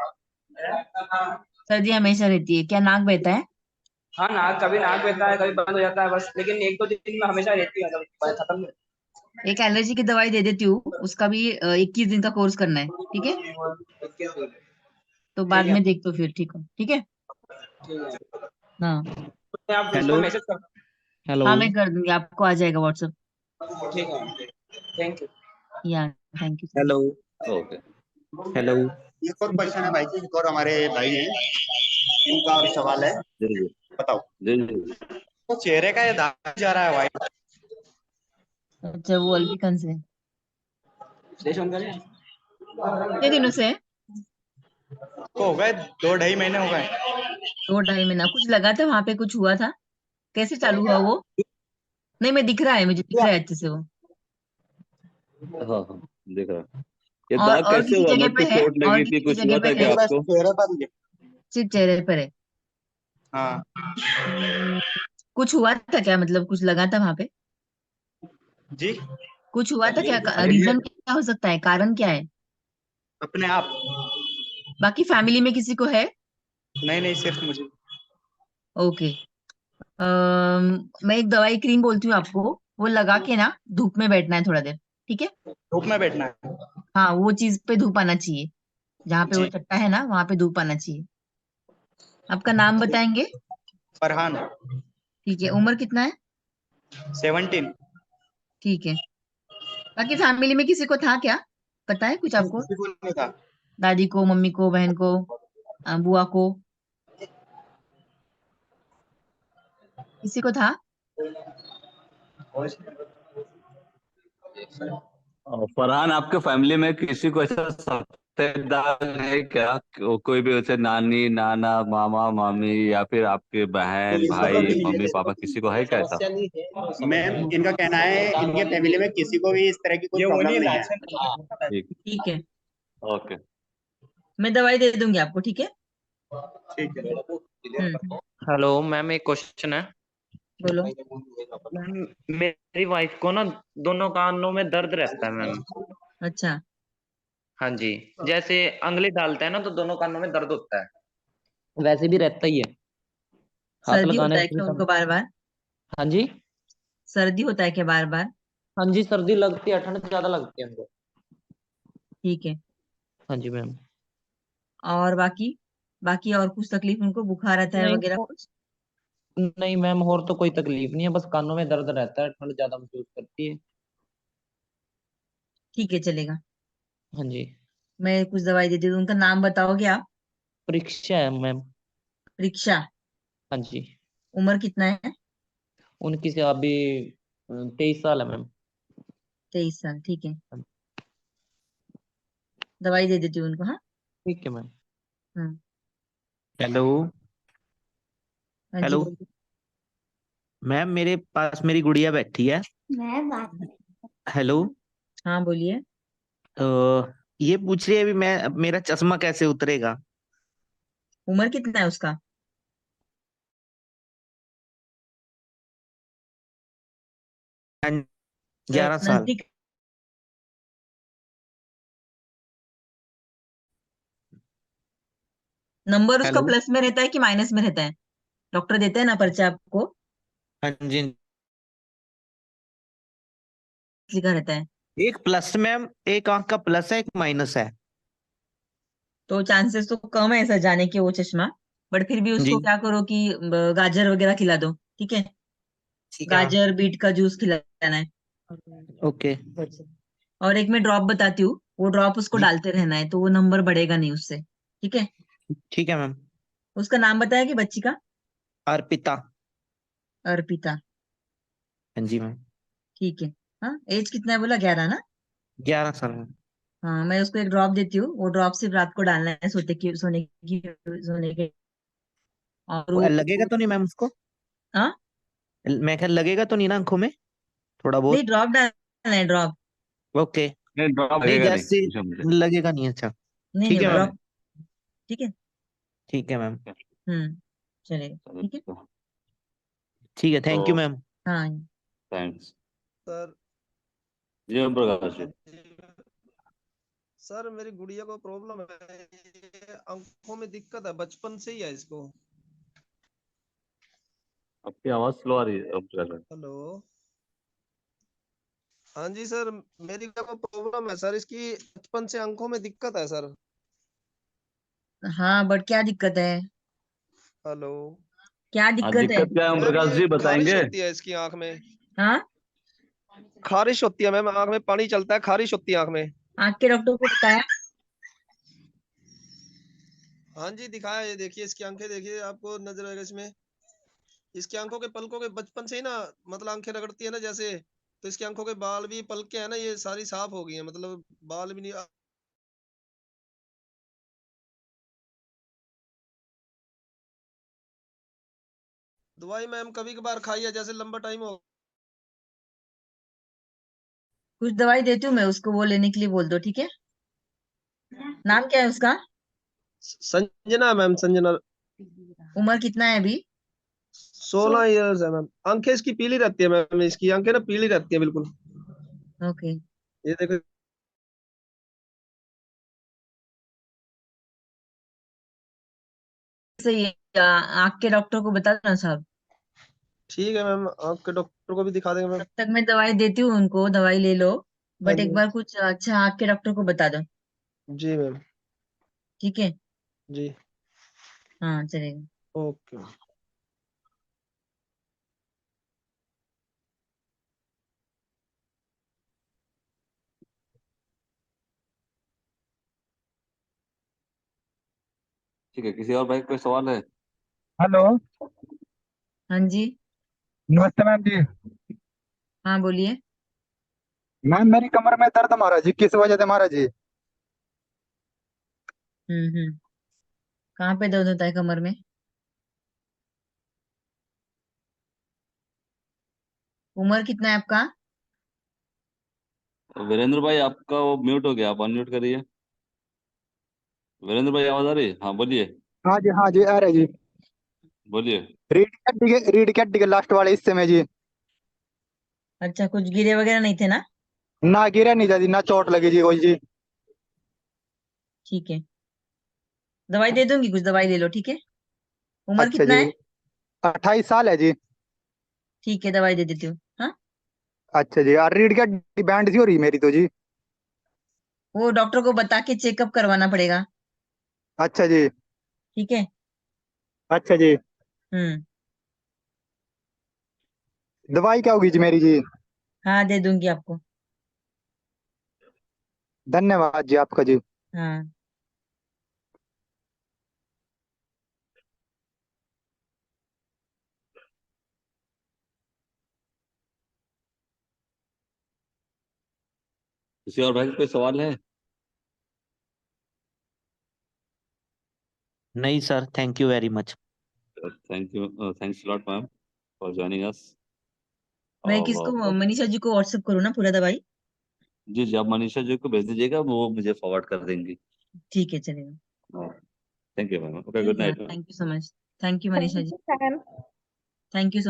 सर्दी हमेशा रहती है? क्या नाक बहता है? हाँ नाक, कभी नाक बहता है कभी बंद हो जाता है बस, लेकिन 1 2 दिन में हमेशा रहती है, मतलब खत्म नहीं। एक एलर्जी की दवाई दे देती हूँ, उसका भी 21 दिन का कोर्स करना है। ठीक है, 21 दिन। तो बाद ठीक है में देख तो फिर ठीक हो। ठीक है। ठीक है। हाँ। तो आप इसको हेलो। मैसेज कर। हेलो। हाँ, मैं कर दूंगी, आपको आ जाएगा व्हाट्सएप। ठीक है। Thank you. Yeah, thank you sir. Hello. Okay. Hello. एक और क्वेश्चन है भाई जी, एक और हमारे भाई हैं, इनका और सवाल है, जी जी बताओ। जी जी। तो चेहरे का ये दाग जा रहा है भाई, अच्छा, वो अल्बिकन से स्टेशन करें। कितने दिनों से है? तो हो गए 2 2.5 महीने हो गए। 2 2.5 महीना? कुछ लगा था वहां पे, कुछ हुआ था? कैसे चालू हुआ वो? नहीं, मैं दिख रहा है, मुझे दिख रहा है अच्छे से वो। हाँ हाँ, देख रहा हूँ। ये और दाग और कैसे किसी हुआ? जगह मतलब पे कुछ है? चोट और लगी थी, किसी कुछ जगह हुआ पे था है? क्या बस आपको? चेहरे पर ही है। सिर्फ चेहरे पर है? हाँ हम्म, कुछ हुआ था क्या? मतलब कुछ लगा था वहां पे? जी, कुछ हुआ था क्या? रीजन क्या हो सकता है, कारण क्या है? अपने आप। बाकी फैमिली में किसी को है? नहीं नहीं, सिर्फ मुझे। ओके। मैं एक दवाई क्रीम बोलती हूँ आपको, वो लगा के ना धूप में बैठना है थोड़ा देर। ठीक है। धूप में बैठना है। हाँ, वो चीज पे धूप आना चाहिए, जहाँ पे वो जी। चट्टा है ना, वहां पे धूप आना चाहिए। आपका नाम बताएंगे? फरहान। ठीक है, उम्र कितना है? 17। ठीक है। बाकी फैमिली में किसी को था क्या? पता है कुछ आपको? किसी को नहीं था। दादी को, मम्मी को, बहन को, बुआ को, किसी को था? फरहान, आपके फैमिली में किसी को ऐसा सफेद दाग है क्या? कोई भी वैसे नानी नाना मामा मामी या फिर आपके बहन इसका भाई कभी नहीं मम्मी है, पापा, किसी को है क्या ऐसा? समस्या नहीं है। मैम इनका कहना है इनके फैमिली में किसी को भी इस तरह की कोई प्रॉब्लम नहीं है। ठीक। ठीक है, ओके। मैं दवाई दे दूंगी आपको। ठीक है। ठीक है। हेलो मैम, एक क्वेश्चन है। बोलो। मैम मेरी वाइफ को ना दोनों कानों में दर्द रहता है मैम। अच्छा, हाँ जी। जैसे अंगली डालते हैं ना तो दोनों कानों में दर्द होता है, वैसे भी रहता ही है हाथ सर्दी लगाने होता है से भी क्या कम। उनको बार बार? हाँ जी। सर्दी होता है क्या बार बार? हाँ जी, सर्दी लगती है, ठंड ज्यादा लगती है हमको। ठीक है। हाँ जी मैम। और बाकी बाकी और कुछ तकलीफ उनको, बुखार आता है नहीं वगैरह वो कुछ? नहीं मैम, और तो कोई तकलीफ नहीं है, बस कानों में दर्द रहता है, ठंड ज्यादा महसूस करती है। ठीक है, चलेगा। हाँ जी। मैं कुछ दवाई देती हूँ, उनका नाम बताओगे आप? परीक्षा है मैम। परीक्षा। हाँ जी। उम्र कितना है? उनकी से अभी 23 साल है मैम। 23 साल, ठीक है। दवाई दे देती हूँ उनको, हाँ। ठीक है मैम। हाँ। हेलो। हाँ जी, हेलो बोलिए। मैम, मेरे पास मेरी गुड़िया बैठी है। हेलो। हाँ, बोलिए। ये पूछ रही है अभी मैं, अब मेरा चश्मा कैसे उतरेगा? उम्र कितना है उसका? 11 साल। नजदीक। नंबर उसका हेलो। प्लस में रहता है कि माइनस में रहता है? डॉक्टर देते हैं ना पर्चा आपको, हाँ जी। लिखा रहता है। एक प्लस मैम, एक आंख का प्लस है, एक माइनस है। तो चांसेस तो कम है ऐसा जाने के वो चश्मा। बट फिर भी जी। उसको क्या करो कि गाजर वगैरह खिला दो, ठीक है। ठीक है मैम। गाजर बीट का जूस खिलाना है। ओके। और एक मैं ड्रॉप बताती हूँ, वो ड्रॉप उसको जी। डालते रहना है, तो वो नंबर बढ़ेगा नहीं उससे, ठीक है। ठीक है मैम। उसका नाम बताया कि बच्ची का? अर्पिता। अर्पिता। हाँ जी मैम। ठीक है। हाँ, एज कितना है बोला? 11 ना? 11 साल में। हाँ, मैं उसको एक ड्रॉप देती हूँ, वो ड्रॉप सिर्फ रात को डालना है सोने के। और वो लगेगा तो नहीं मैम उसको? हाँ, मैं ख्याल लगेगा तो नहीं ना आंखों में, थोड़ा नहीं, बहुत? ड्रॉप डालना है, ड्रॉप। ओके। नहीं ड्रॉप नहीं, लगेगा नहीं, जैसे पूछो मुझे। लगेगा नहीं, अच्छा। नहीं ठीक नहीं, है मैम। ड्रॉप। ठीक है। ठीक है मैम। चलेगा, ठीक है। ठीक है, थैंक यू तो मैम। हाँ। थैंक्स। सर। जी ओम प्रकाश जी। सर मेरी गुड़िया को प्रॉब्लम है, ये आंखों में दिक्कत है, बचपन से ही है इसको। आपकी आवाज स्लो आ रही है ओम प्रकाश जी। हेलो। हाँ जी सर, मेरी गुड़िया को प्रॉब्लम है सर, इसकी बचपन से आंखों में दिक्कत है सर। हाँ, बट क्या दिक्कत है? हेलो। क्या हाँ दिक्कत है? दिक्कत क्या है ओम मैम प्रकाश ये जी, खारिश बताएंगे? होती है इसकी आंख में। हाँ, खारिश होती है मैम, आंख में पानी चलता है, खारिश होती है आंख में। आँख के डॉक्टर को बताया? हाँ जी दिखाया, ये देखिए इसकी आंखें, देखिए आपको नजर आएगा इसमें। इसकी आंखों के पलकों के बचपन से ही ना, मतलब आंखें रगड़ती है ना जैसे, तो इसकी आंखों के बाल भी, पलके है ना, ये सारी साफ हो गई है, मतलब बाल भी नहीं। दवाई मैम कभी कभार खाई है, जैसे लंबा टाइम हो। कुछ दवाई देती हूँ मैं उसको, वो लेने के लिए बोल दो, ठीक है। नाम क्या है उसका? संजना मैम, संजना। उम्र कितना है अभी? 16 इयर्स है मैम। आंखें इसकी पीली रहती है मैम, इसकी आंखें ना पीली रहती है बिल्कुल। ओके। ये देखो। सही है, आँख के डॉक्टर को बता देना साहब। ठीक है मैम, आंख के डॉक्टर को भी दिखा देंगे मैम। तब तक मैं दवाई देती हूँ उनको, दवाई ले लो। हाँ बट जी एक बार कुछ अच्छा आँख के डॉक्टर को बता दो, जी मैम। ठीक है। जी। हाँ, चलेगा। ओके। ठीक है, किसी और भाई कोई सवाल है? हेलो। हाँ जी। नमस्ते मैम जी। हाँ, बोलिए। मैम मेरी कमर में दर्द महाराज जी, किस वजह से महाराज जी? हम्म। कहाँ पे दर्द होता है कमर में? उम्र कितना है आपका? वीरेंद्र भाई आपका वो म्यूट हो गया, आप अनम्यूट करिए। वीरेंद्र भाई आवाज आ रही है? हाँ बोलिए। हाँ जी आ रहा है जी। बोलिए। रीढ़ की हड्डी के लास्ट वाले हिस्से में जी। अच्छा, कुछ गिरे वगैरह नहीं थे ना? ना गिरा नहीं था जी, ना चोट लगी जी कोई जी। ठीक है, दवाई दे दूंगी, कुछ दवाई ले लो, ठीक है। उम्र अच्छा कितना जी। है? 28 साल है जी। ठीक है, दवाई दे देती हूँ, हाँ। अच्छा जी, और रीढ़ की हड्डी बैंड सी हो रही है मेरी तो जी। वो डॉक्टर को बता के चेकअप करवाना पड़ेगा, अच्छा जी। ठीक है। अच्छा जी। हम्म। दवाई क्या होगी जी मेरी जी? हाँ दे दूंगी आपको। धन्यवाद जी आपका जी। हाँ किसी और भाई का कोई सवाल है? नहीं sir, thank you very much. Thank you, thanks lot ma'am for joining us. मैं किसको, और मनीषा जी को व्हाट्सएप करूँ ना पूरा दवाई? जी जी, आप मनीषा जी को भेज दीजिएगा, वो मुझे फॉरवर्ड कर देंगी। ठीक है चलेगा। Thank you ma'am, okay, good हाँ night. Thank you so much. Thank you thank Manisha ji. You ma'am. Thank you so